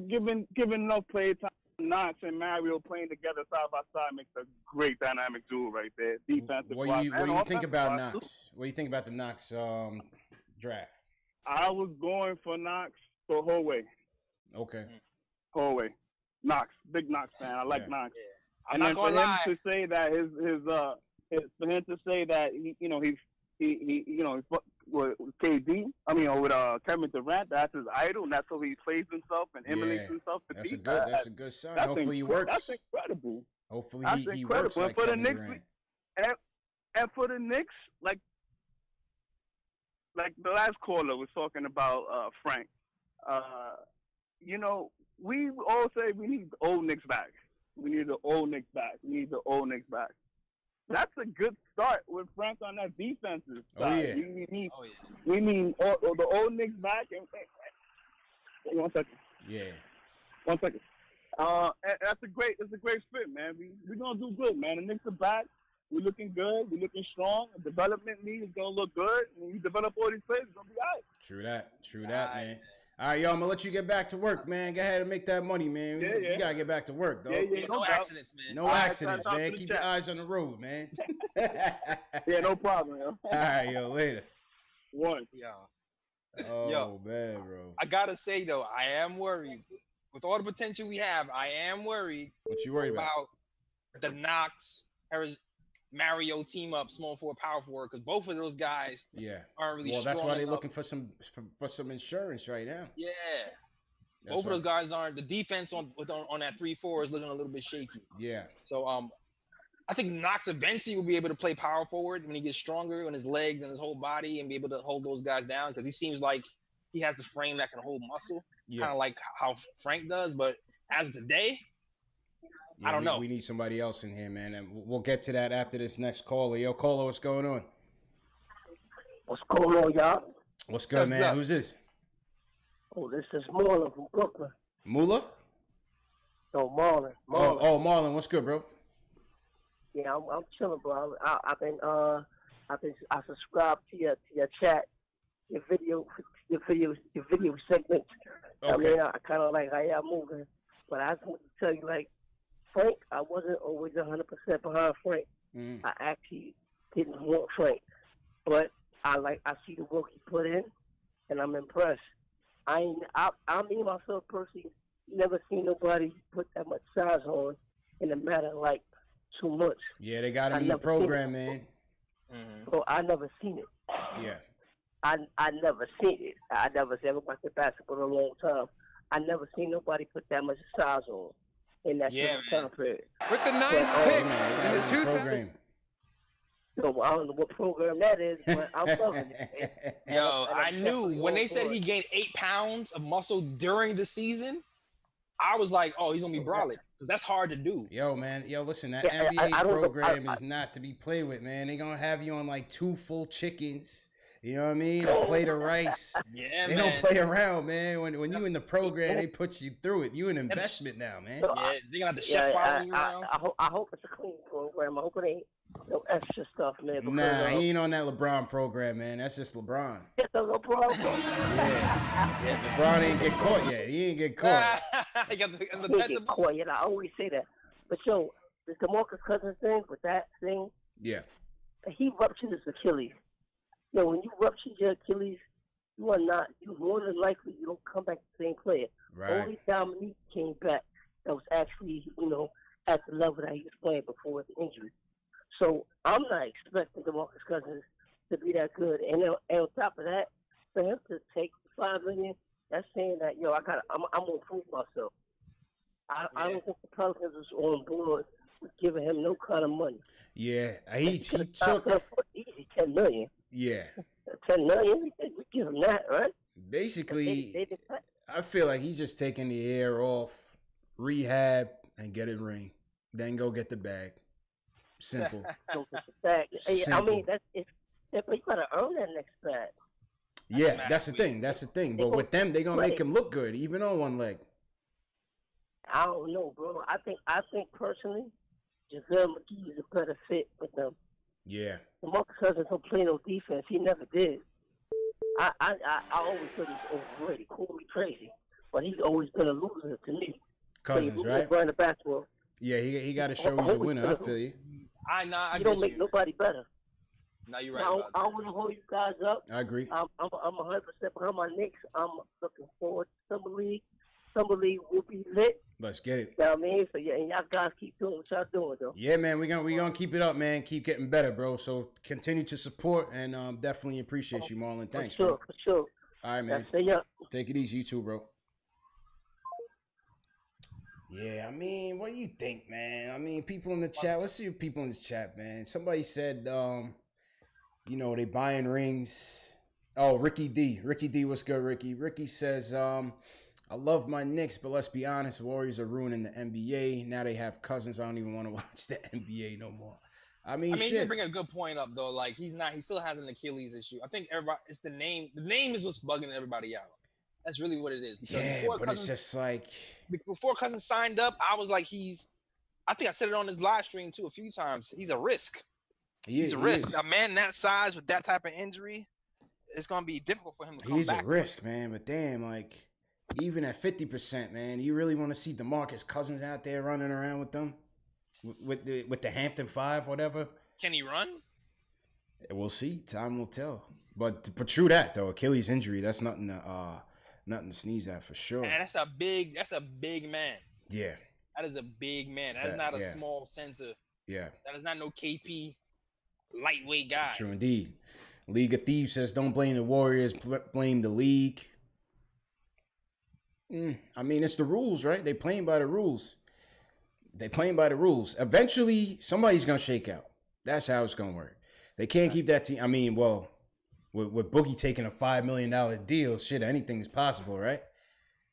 giving enough play time. Knox and Mario playing together side by side makes a great dynamic duo right there. Defensive. What do you think about Knox? What do you think about the Knox draft? I was going for Knox for Hallway. Okay. Hallway. Knox, big Knox fan. I like Knox. Yeah. And then for him to say that he's with KD, with Kevin Durant, that's his idol, and that's how he plays himself and emulates himself to that's be. That's a good sign. Hopefully he works. That's incredible. Hopefully he works like for the Kevin Knicks, Durant. And for the Knicks, like the last caller was talking about Frank. We all say we need the old Knicks back. We need the old Knicks back. That's a good start with Frank on that defensive side. We need all the old Knicks back. And 1 second. Yeah. 1 second. And it's a great fit, man. We're gonna do good, man. The Knicks are back. We're looking good. We're looking strong. The development league is gonna look good. When we develop all these players, it's gonna be all right. True that, man. All right, yo, I'm gonna let you get back to work, man. Go ahead and make that money, man. You gotta get back to work, though. No accidents, man. No accidents, man. Keep your eyes on the road, man. Yeah, no problem, yo. All right, yo, later. One. Oh, man, bro. I gotta say, though, I am worried. With all the potential we have, I am worried. What you worried about? The Knox, Mario team up, small forward, power forward, because both of those guys aren't really strong. Well, that's why they're looking for some insurance right now. Yeah. Both of those guys aren't. The defense on that 3-4 is looking a little bit shaky. Yeah. So I think Knox eventually will be able to play power forward when he gets stronger on his legs and his whole body and be able to hold those guys down because he seems like he has the frame that can hold muscle, kind of like how Frank does. But as of today, I don't know. We need somebody else in here, man, and we'll get to that after this next caller. Yo, caller, what's going on? What's going on, y'all? What's good, man? Up? Who's this? Oh, this is Marlon from Brooklyn. Mula? No, Marlon. Oh, Marlon, what's good, bro? Yeah, I'm chilling, bro. I subscribed to your chat, your video segments. Okay. I mean, I kind of like how y'all moving, but I just want to tell you, like, Frank, I wasn't always 100% behind Frank. I actually didn't want Frank, but I see the work he put in, and I'm impressed. I mean myself personally, never seen nobody put that much size on in a matter of like 2 months. Yeah, they got him in the program, man. So I never seen it. Yeah. I never seen it. I never watched the basketball in a long time. I never seen nobody put that much size on in that time period. With the 9th pick in the 2000s. So I don't know what program that is, but I'm loving it. Yo, I knew when they said he gained 8 pounds of muscle during the season, I was like, oh, he's going to be brolic. Because that's hard to do. Yo, man. Yo, listen, that NBA program is not to be played with, man. They're going to have you on like 2 full chickens. You know what I mean? A plate of rice. Yeah, they don't play around, man. When you in the program, they put you through it. You an investment now, man. Yeah, they're going to have the chef following you around. I hope it's a clean program. I hope it ain't no extra stuff, man. Nah, he ain't on that LeBron program, man. That's just LeBron. It's a LeBron program. Yeah, LeBron ain't get caught yet. He ain't get caught. He got he ain't get caught yet. I always say that. But yo, the Demarcus Cousin thing with that thing, yeah, he ruptured his Achilles. Yo, when you rupture your Achilles, you more than likely you don't come back the same player. Right. Only Dominique came back that was actually, at the level that he was playing before the injury. So I'm not expecting Demarcus Cousins to be that good. And on top of that, for him to take $5 million, that's saying that I'm gonna prove myself. I don't think the Pelicans was on board with giving him no kind of money. Yeah, he took easy $10 million. Yeah, $10 million. We give him that, right? Basically, I feel like he's just taking the air off, rehab, and get a ring, then go get the bag. Simple. Go get the bag. Simple. I mean, but you gotta earn that next bag. Yeah, that's the thing. That's the thing. But with them, they're gonna make him look good, even on one leg. I don't know, bro. I think personally, JaVale McGee is a better fit with them. Yeah. Demarcus Cousins don't play no defense. He never did. I always thought he was overrated. Call me crazy, but he's always been a loser to me. Cousins, right? Running the basketball. Yeah, he got to show he's a winner. I feel you. You don't make nobody better. No, you're right. I don't want to hold you guys up. I agree. I'm 100% behind my Knicks. I'm looking forward to Summer League. Summer League will be lit. Let's get it. You know what I mean? So yeah, and y'all guys keep doing what y'all doing though. Yeah, man, we gonna keep it up, man. Keep getting better, bro. So continue to support and definitely appreciate you, Marlon. Thanks, for sure. All right, man. Stay up. Take it easy, you too, bro. Yeah, I mean, what do you think, man? I mean, people in the chat. Let's see what people in the chat, man. Somebody said, they buying rings. Oh, Ricky D. Ricky D, what's good, Ricky? Ricky says, I love my Knicks, but let's be honest, Warriors are ruining the NBA. Now they have Cousins. I don't even want to watch the NBA no more. I mean, shit. You bring a good point up though. Like he still has an Achilles issue. I think it's the name. The name is what's bugging everybody out. That's really what it is. Yeah, but Cousins, it's just like before Cousins signed up, I was like, I think I said it on his live stream too a few times. He's a risk. He's a risk. A man that size with that type of injury, it's gonna be difficult for him to come back. He's a risk, man. But damn, like. Even at 50%, man, you really want to see Demarcus Cousins out there running around with them, with the Hampton Five, whatever. Can he run? We'll see. Time will tell. But true that though, Achilles injury, that's nothing to sneeze at for sure. Man, that's a big man. Yeah. That is a big man. That is not a small center. Yeah. That is not no KP lightweight guy. True indeed. League of Thieves says, don't blame the Warriors, blame the league. I mean, it's the rules, right? They playing by the rules. Eventually, somebody's gonna shake out. That's how it's gonna work. They can't keep that team. I mean, well, with Boogie taking a $5 million deal, shit, anything is possible, right?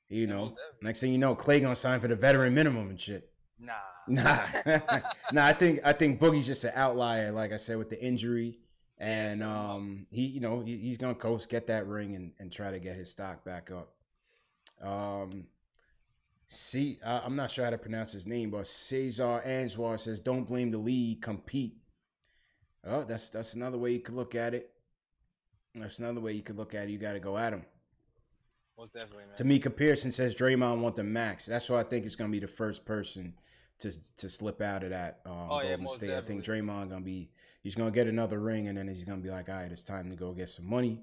You know, next thing you know, Clay gonna sign for the veteran minimum and shit. Nah. I think Boogie's just an outlier, like I said, with the injury, and he's gonna coast, get that ring, and try to get his stock back up. I'm not sure how to pronounce his name, but Cesar Answar says, "Don't blame the league, compete." Oh, that's another way you could look at it. You got to go at him. Most definitely, man. Tamika Pearson says Draymond want the max. That's why I think it's going to be the first person to slip out of that Golden State. Definitely. I think Draymond he's going to get another ring, and then he's going to be like, all right, it's time to go get some money.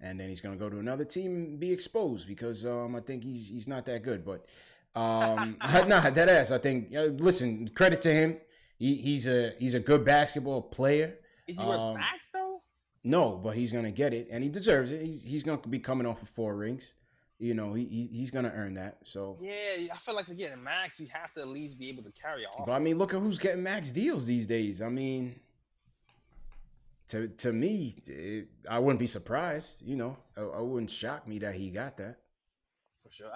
And then he's going to go to another team and be exposed because I think he's not that good. But that ass, I think, listen, credit to him. He's a good basketball player. Is he worth max, though? No, but he's going to get it, and he deserves it. He's going to be coming off of 4 rings. You know, he's going to earn that. So yeah, I feel like to get a max, you have to at least be able to carry off. But I mean, look at who's getting max deals these days. I mean, to me, I wouldn't be surprised. You know, I wouldn't shock me that he got that. For sure.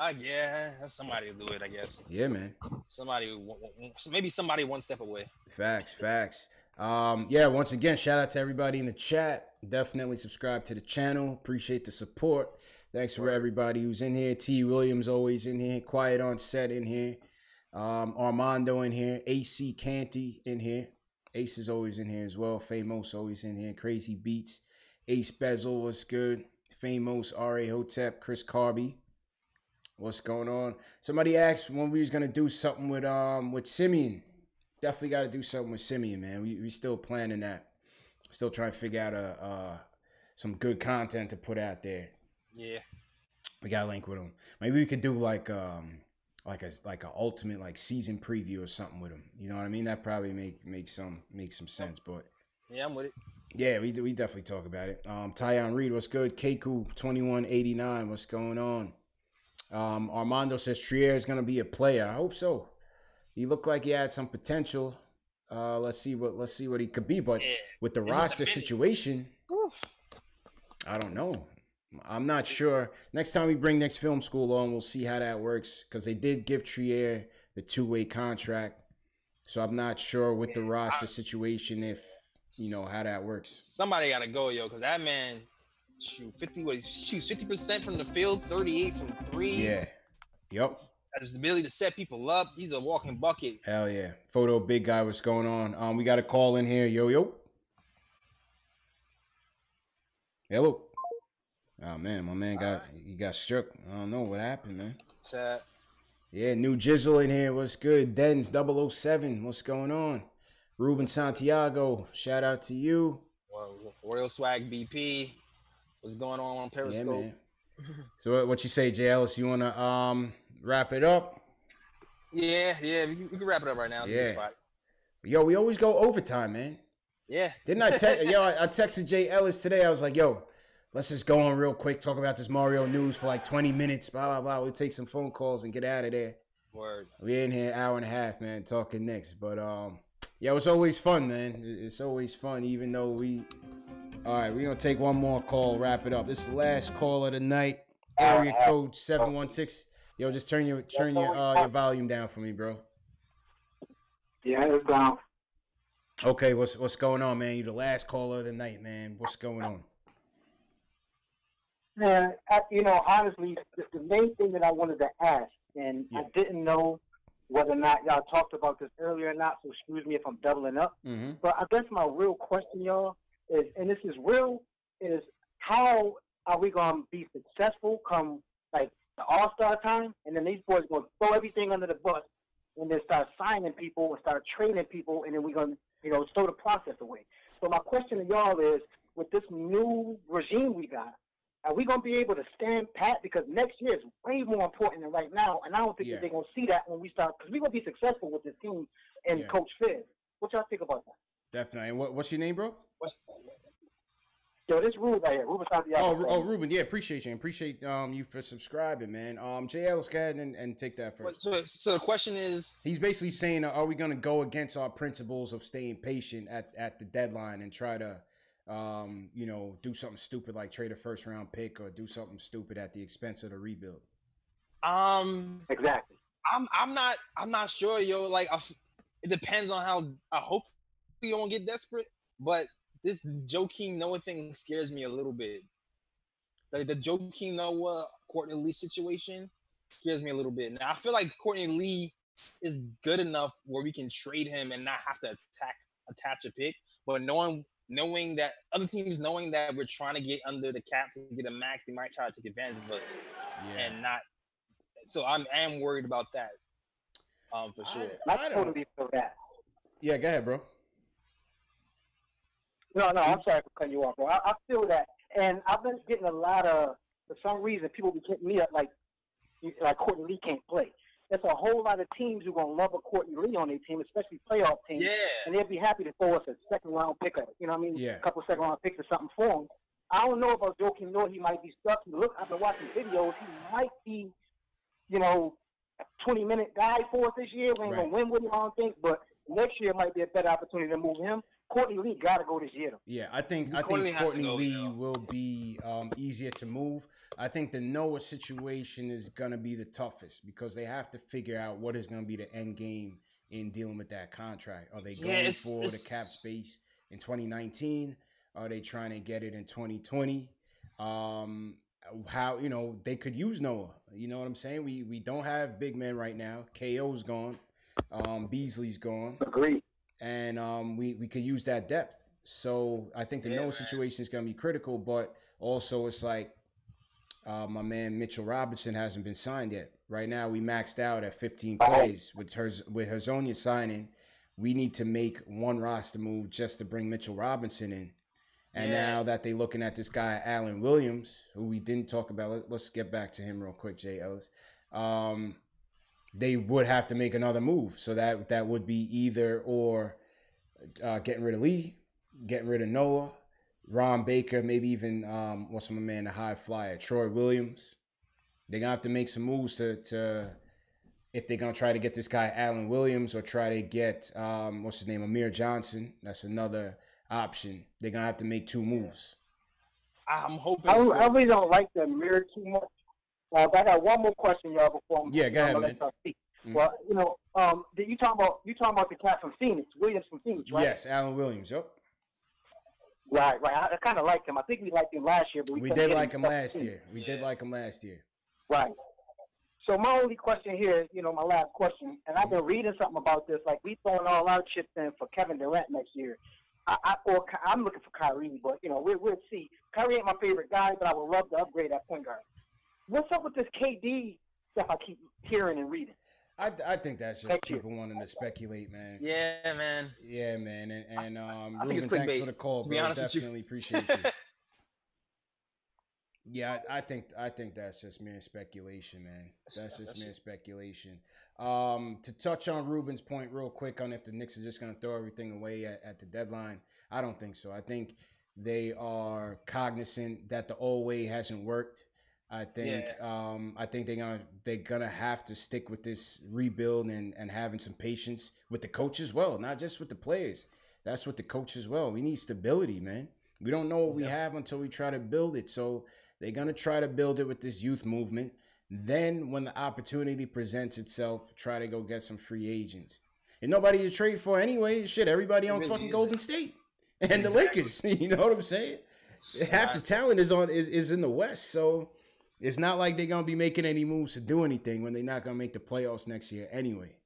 Somebody will do it, I guess. Yeah, man. Maybe somebody one step away. Facts. Once again, shout out to everybody in the chat. Definitely subscribe to the channel. Appreciate the support. Thanks for everybody who's in here. T. Williams always in here. Quiet on set in here. Armando in here. AC Canty in here. Ace is always in here as well. Famous always in here. Crazy Beats. Ace Bezel, what's good? Famous, R.A. Hotep, Chris Carby. What's going on? Somebody asked when we was going to do something with Simeon. Definitely got to do something with Simeon, man. We still planning that. Still trying to figure out some good content to put out there. Yeah. We got to link with him. Maybe we could do like a ultimate like season preview or something with him. You know what I mean? That probably make some sense. But yeah, I'm with it. Yeah, we definitely talk about it. Tyon Reed, what's good? Keku 2189, what's going on? Armando says Trier is gonna be a player. I hope so. He looked like he had some potential. Let's see what he could be. But with the roster situation, I don't know. I'm not sure. Next time we bring Next Film School on, we'll see how that works. Because they did give Trier the 2-way contract. So I'm not sure with the roster situation if, how that works. Somebody got to go, yo. Because that man, shoots 50% from the field, 38 from 3. Yeah. Yep. Has the ability to set people up. He's a walking bucket. Hell yeah. Photo big guy, what's going on? We got a call in here. Yo. Hello. Oh man, my man got struck. I don't know what happened, man. Chat. Yeah, new Jizzle in here. What's good? Dens 007. What's going on? Ruben Santiago. Shout out to you. Royal Swag BP. What's going on Periscope? Yeah, man. So what you say, J. Ellis? You wanna wrap it up? Yeah. We can wrap it up right now. It's a good spot. Yo, we always go overtime, man. Yeah. Didn't I I texted J. Ellis today. I was like, yo, let's just go on real quick, talk about this Mario news for like 20 minutes, blah, blah, blah. We'll take some phone calls and get out of there. Word. We're in here an hour and a half, man, talking Knicks. But, it's always fun, man. It's always fun, even though all right, we're going to take one more call, wrap it up. This is the last call of the night. Area code 716. Yo, just turn your volume down for me, bro. Yeah, it's down. Okay, what's going on, man? You're the last caller of the night, man. What's going on? Man, honestly, the main thing that I wanted to ask, and I didn't know whether or not y'all talked about this earlier or not, so excuse me if I'm doubling up. Mm-hmm. But I guess my real question, y'all, is, and this is real, is how are we going to be successful come, like, the All-Star time, and then these boys going to throw everything under the bus and then start signing people and start trading people, and then we're going to, throw the process away. So my question to y'all is, with this new regime we got, are we going to be able to stand pat? Because next year is way more important than right now, and I don't think that they're going to see that when we start, because we're going to be successful with this team and Coach Fizz. What y'all think about that? Definitely. And what's your name, bro? Yo, this Ruben right here. Ruben Santiago. Oh, Ruben, yeah, appreciate you. Appreciate you for subscribing, man. JL, let's go ahead and take that first. So the question is, he's basically saying, are we going to go against our principles of staying patient at the deadline and try to, do something stupid like trade a first round pick or do something stupid at the expense of the rebuild? Exactly. I'm not sure, yo. Like, it depends on how. I hope we don't get desperate, but this Joakim Noah thing scares me a little bit. Like the Joakim Noah Courtney Lee situation scares me a little bit. Now I feel like Courtney Lee is good enough where we can trade him and not have to attach a pick. But knowing that other teams knowing that we're trying to get under the cap to get a max, they might try to take advantage of us and not. So I am worried about that. For sure. I totally feel that. Yeah, go ahead, bro. No, I'm sorry for cutting you off, bro. I feel that, and I've been getting a lot of, for some reason, people be hitting me up like Courtney Lee can't play. There's a whole lot of teams who gonna love a Courtney Lee on their team, especially playoff teams. Yeah. And they'd be happy to throw us a second round pick up. You know what I mean? Yeah. A couple second round picks or something for him. I don't know about Joakim Noah. He might be stuck. Look, I've been watching videos. He might be, a 20-minute guy for us this year. We ain't gonna win with him, I don't think, but next year might be a better opportunity to move him. Courtney Lee got to go this year, though. Yeah, I think Courtney Lee will be easier to move. I think the Noah situation is going to be the toughest because they have to figure out what is going to be the end game in dealing with that contract. Are they going for the cap space in 2019? Are they trying to get it in 2020? How, they could use Noah. You know what I'm saying? We don't have big men right now. KO's gone. Beasley's gone. Agreed. And we could use that depth. So I think the Noah situation is going to be critical, but also it's like my man Mitchell Robinson hasn't been signed yet. Right now we maxed out at 15 plays. With Hezonja signing, we need to make one roster move just to bring Mitchell Robinson in. And now that they're looking at this guy, Alan Williams, who we didn't talk about, let's get back to him real quick, Jay Ellis. They would have to make another move. So that would be either or getting rid of Lee, getting rid of Noah, Ron Baker, maybe even what's my man, the high flyer, Troy Williams. They're going to have to make some moves to if they're going to try to get this guy Alan Williams or try to get, what's his name, Amir Johnson. That's another option. They're going to have to make two moves. I'm hoping. I really don't like the Amir too much. I got one more question, y'all, before I'm go ahead, man. Well, you talking about the cat from Phoenix, Williams from Phoenix, right? Yes, Alan Williams. Yep. Right. I kind of liked him. I think we liked him last year, but we did like him last year. We did like him last year. Right. So my only question here, my last question, and I've been reading something about this. Like we throwing all our chips in for Kevin Durant next year. I'm looking for Kyrie, but we'll see. Kyrie ain't my favorite guy, but I would love to upgrade that point guard. What's up with this KD stuff I keep hearing and reading? I think that's just people wanting to speculate, man. Yeah, man. Yeah, man. And I think Ruben, it's clickbait, thanks for the call, bro. Definitely appreciate you. Yeah, I think that's just mere speculation, man. That's just mere speculation. To touch on Ruben's point real quick on if the Knicks are just going to throw everything away at the deadline, I don't think so. I think they are cognizant that the old way hasn't worked. I think they're gonna have to stick with this rebuild and having some patience with the coach as well, not just with the players. That's with the coach as well. We need stability, man. We don't know what we have until we try to build it. So they're gonna try to build it with this youth movement. Then when the opportunity presents itself, try to go get some free agents. And nobody to trade for anyway. Shit, everybody on fucking Golden State and the Lakers. You know what I'm saying? Half the talent is in the West, so. It's not like they're going to be making any moves to do anything when they're not going to make the playoffs next year anyway.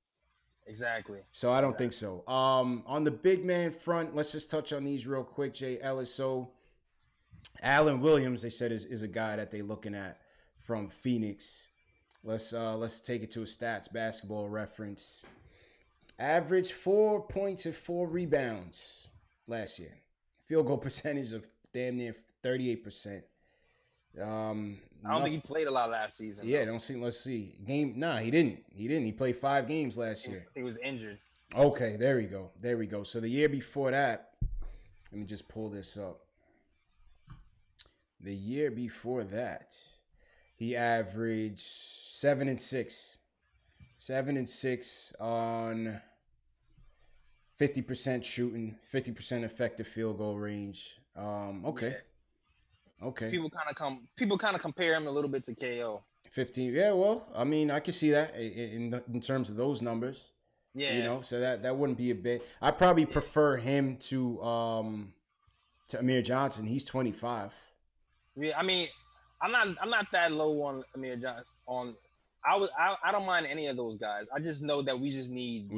Exactly. So I don't think so. On the big man front, let's just touch on these real quick, Jay Ellis. So Alan Williams, they said, is a guy that they're looking at from Phoenix. Let's take it to a stats basketball reference. Average 4 points and 4 rebounds last year. Field goal percentage of damn near 38%. I don't think he played a lot last season. Yeah, let's see. He didn't. He played 5 games last year. He was injured. Okay, there we go. So the year before that, let me just pull this up. The year before that, he averaged 7 and 6. 7 and 6 on 50% shooting, 50% effective field goal range. Okay. Yeah. Okay. People kind of compare him a little bit to KO. 15. Yeah, well, I mean, I can see that in terms of those numbers. Yeah. You know, so that wouldn't be a bit. I probably prefer him to Amir Johnson. He's 25. Yeah, I mean, I'm not that low on Amir Johnson. I don't mind any of those guys. I just know that we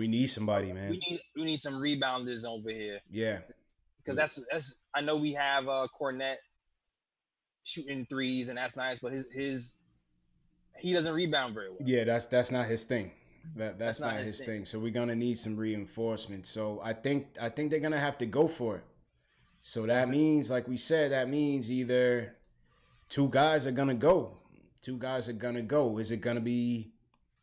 need somebody, man. We need some rebounders over here. Yeah. Because that's I know we have Cornette shooting threes and that's nice, but he doesn't rebound very well. Yeah, that's not his thing. That's not his thing. So we're gonna need some reinforcement. So I think they're gonna have to go for it. So that means, like we said, either two guys are gonna go. Is it gonna be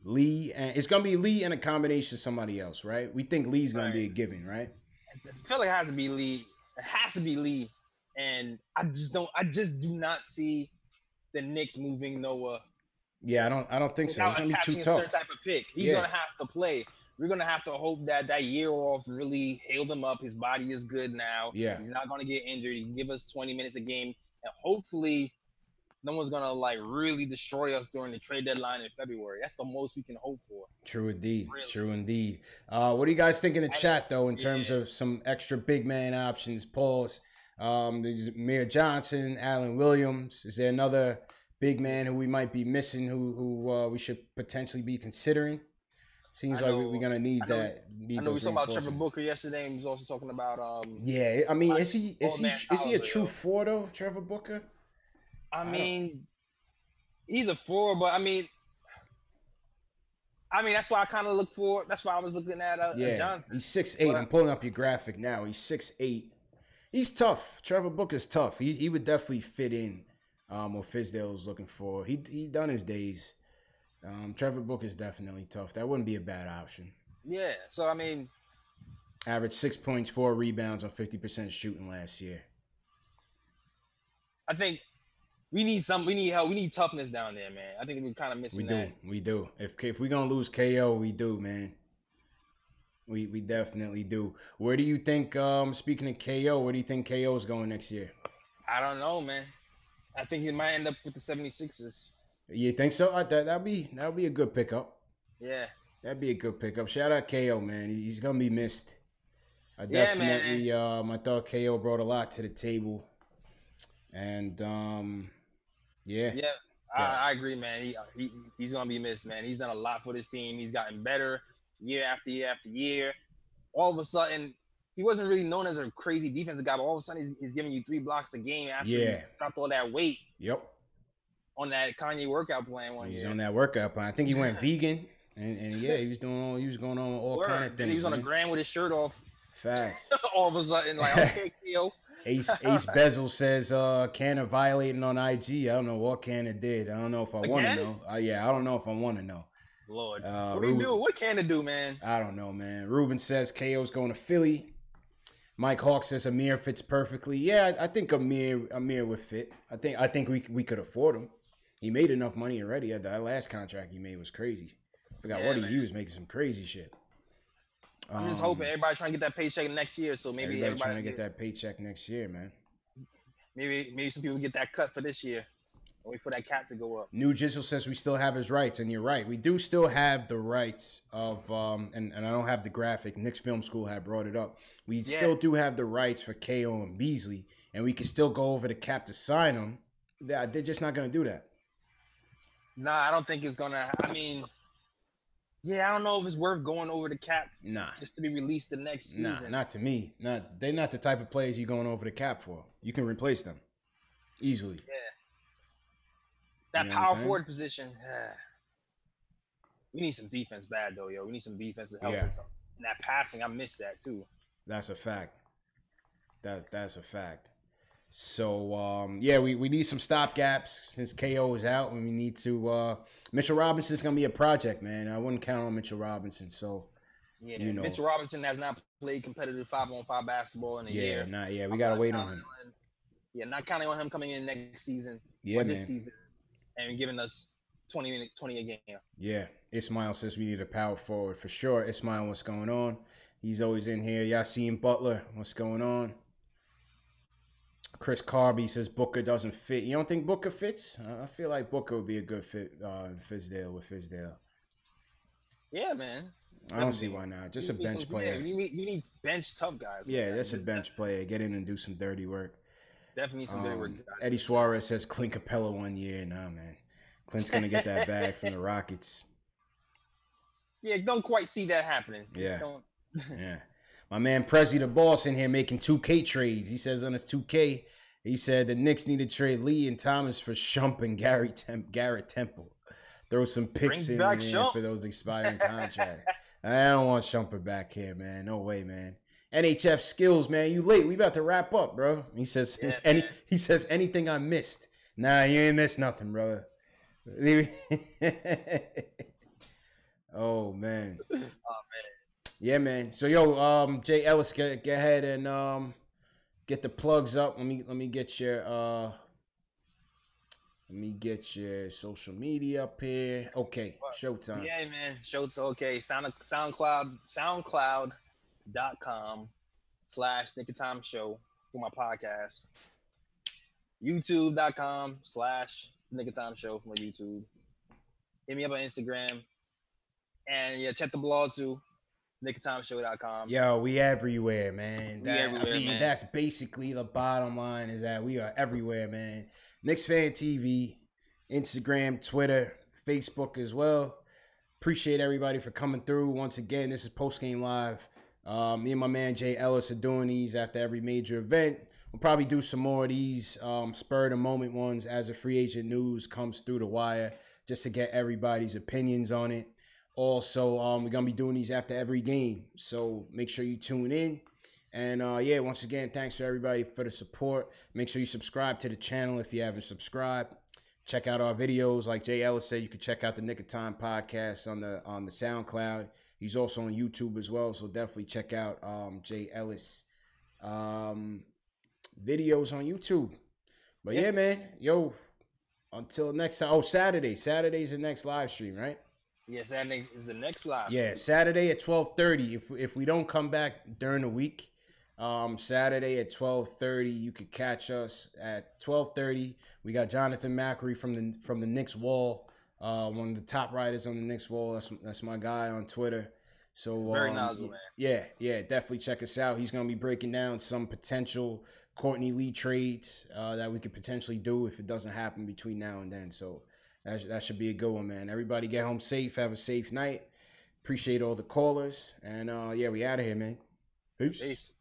Lee? And it's gonna be Lee and a combination of somebody else, right? We think Lee's gonna be a given, right? I feel like it has to be Lee. It has to be Lee. And I just do not see the Knicks moving Noah. Yeah, I don't think so. It's gonna be too a tough. certain type of pick. He's gonna have to play. We're gonna have to hope that year off really healed him up. His body is good now. Yeah, he's not gonna get injured. He can give us 20 minutes a game, and hopefully, no one's gonna like really destroy us during the trade deadline in February. That's the most we can hope for. True indeed. Really. True indeed. What do you guys think in the chat though, in terms of some extra big man options? Pause. There's Amir Johnson, Allen Williams. Is there another big man who we might be missing who we should potentially be considering? Seems like we're gonna need that. I know we talked about Trevor Booker yesterday, and he was also talking about yeah, I mean, is he a true four though, Trevor Booker? I mean, he's a four, but I mean that's why I kind of look for. That's why I was looking at Johnson. He's 6'8". I'm pulling up your graphic now. He's 6'8". He's tough. Trevor Booker's tough. He would definitely fit in what Fizdale was looking for. He done his days. Trevor Booker's definitely tough. That wouldn't be a bad option. Yeah. So I mean, average 6 points, 4 rebounds on 50% shooting last year. I think we need help. We need toughness down there, man. I think we're kind of missing that. We do. If we're gonna lose KO, we do, man. We definitely do. Where do you think? Speaking of KO, where do you think KO is going next year? I don't know, man. I think he might end up with the 76ers. You think so? That'll be a good pickup. Yeah. That'd be a good pickup. Shout out KO, man. He's gonna be missed. I definitely I thought KO brought a lot to the table. And I agree, man. He's gonna be missed, man. He's done a lot for this team. He's gotten better year after year after year. All of a sudden, he wasn't really known as a crazy defensive guy, but all of a sudden he's giving you 3 blocks a game after he dropped all that weight. Yep. On that Kanye workout plan one year. He's on that workout plan. I think he went vegan, and he was going on all kind of things. Then he was on a gram with his shirt off. Facts. All of a sudden, like, okay, yo. Ace Bezel says Canna violating on IG. I don't know what Canna did. I don't know if I want to know. I don't know if I want to know. Lord, what do you do? What can it do, man? I don't know, man. Ruben says KO's going to Philly. Mike Hawk says Amir fits perfectly. Yeah, I think Amir would fit. I think we could afford him. He made enough money already. That last contract he made was crazy. I forgot he was making some crazy shit. I'm just hoping everybody trying to get that paycheck next year. So maybe everybody trying to get that paycheck next year, man. Maybe some people get that cut for this year. Wait for that cap to go up. New Jizzle says we still have his rights, and you're right. We do still have the rights of and I don't have the graphic. Knicks Film School had brought it up. We still do have the rights for KO and Beasley, and we can still go over the cap to sign them. They're just not gonna do that. Nah, I don't think it's gonna. I mean, I don't know if it's worth going over the cap. Nah, just to be released the next season. Nah, not to me. They're not the type of players you're going over the cap for. You can replace them easily. Yeah. That power forward position. We need some defense bad though, yo. We need some defense to help us. And that passing, I miss that too. That's a fact. That's a fact. So we need some stopgaps since KO is out, and we need to. Mitchell Robinson's gonna be a project, man. I wouldn't count on Mitchell Robinson. So Mitchell Robinson has not played competitive 5-on-5 basketball in a year. We gotta wait on him. Yeah, not counting on him coming in next season or this season and giving us 20 a game. Yeah, Ismail says we need a power forward for sure. Ismail, what's going on? He's always in here. Y'all seen Butler? What's going on? Chris Carby says Booker doesn't fit. You don't think Booker fits? I feel like Booker would be a good fit in Fizdale with Fizdale. Yeah, man. I don't see why not. Just a bench player. You need bench tough guys. Yeah, man. Just a bench player. Get in and do some dirty work. Definitely some dirty work. Eddie Suarez says Clint Capella 1 year. Nah, man. Clint's going to get that bag from the Rockets. Yeah, don't quite see that happening. Yeah. Yeah. My man Prezi the Boss in here making 2K trades. He says on his 2K, he said the Knicks need to trade Lee and Thomas for Shump and Garrett Temple. Throw some picks in there for those expiring contracts. I don't want Shumper back here, man. No way, man. NHF skills, man. You late. We about to wrap up, bro. He says he says anything I missed. Nah, you ain't missed nothing, brother. Oh man. Yeah, man. So yo, Jay Ellis, get ahead and get the plugs up. Let me get your social media up here. Okay, showtime. Yeah, man. Showtime. Okay. SoundCloud.com/Nick Show for my podcast. YouTube.com/Nick Show for my YouTube. Hit me up on Instagram. And yeah, check the blog too. NickTimeShow.com. Yo, we everywhere, man. That's basically the bottom line is that we are everywhere, man. Knicks Fan TV, Instagram, Twitter, Facebook as well. Appreciate everybody for coming through. Once again, this is Post Game Live. Me and my man Jay Ellis are doing these after every major event. We'll probably do some more of these spur of the moment ones as the free agent news comes through the wire, just to get everybody's opinions on it. Also, we're going to be doing these after every game, so make sure you tune in. And, yeah, once again, thanks to everybody for the support. Make sure you subscribe to the channel if you haven't subscribed. Check out our videos. Like Jay Ellis said, you can check out the Nick of Time podcast on the SoundCloud. He's also on YouTube as well, so definitely check out Jay Ellis videos on YouTube. But, yeah, man, yo, until next time. Oh, Saturday. Saturday's the next live stream, right? Yeah, Saturday is the next live. Yeah, Saturday at 12:30. If we don't come back during the week, Saturday at 12:30, you could catch us at 12:30. We got Jonathan Macri from the Knicks Wall, one of the top writers on the Knicks Wall. That's my guy on Twitter. So very knowledgeable, man. Yeah, definitely check us out. He's gonna be breaking down some potential Courtney Lee trades that we could potentially do if it doesn't happen between now and then. So. That should be a good one, man. Everybody get home safe. Have a safe night. Appreciate all the callers. And, yeah, we out of here, man. Peace.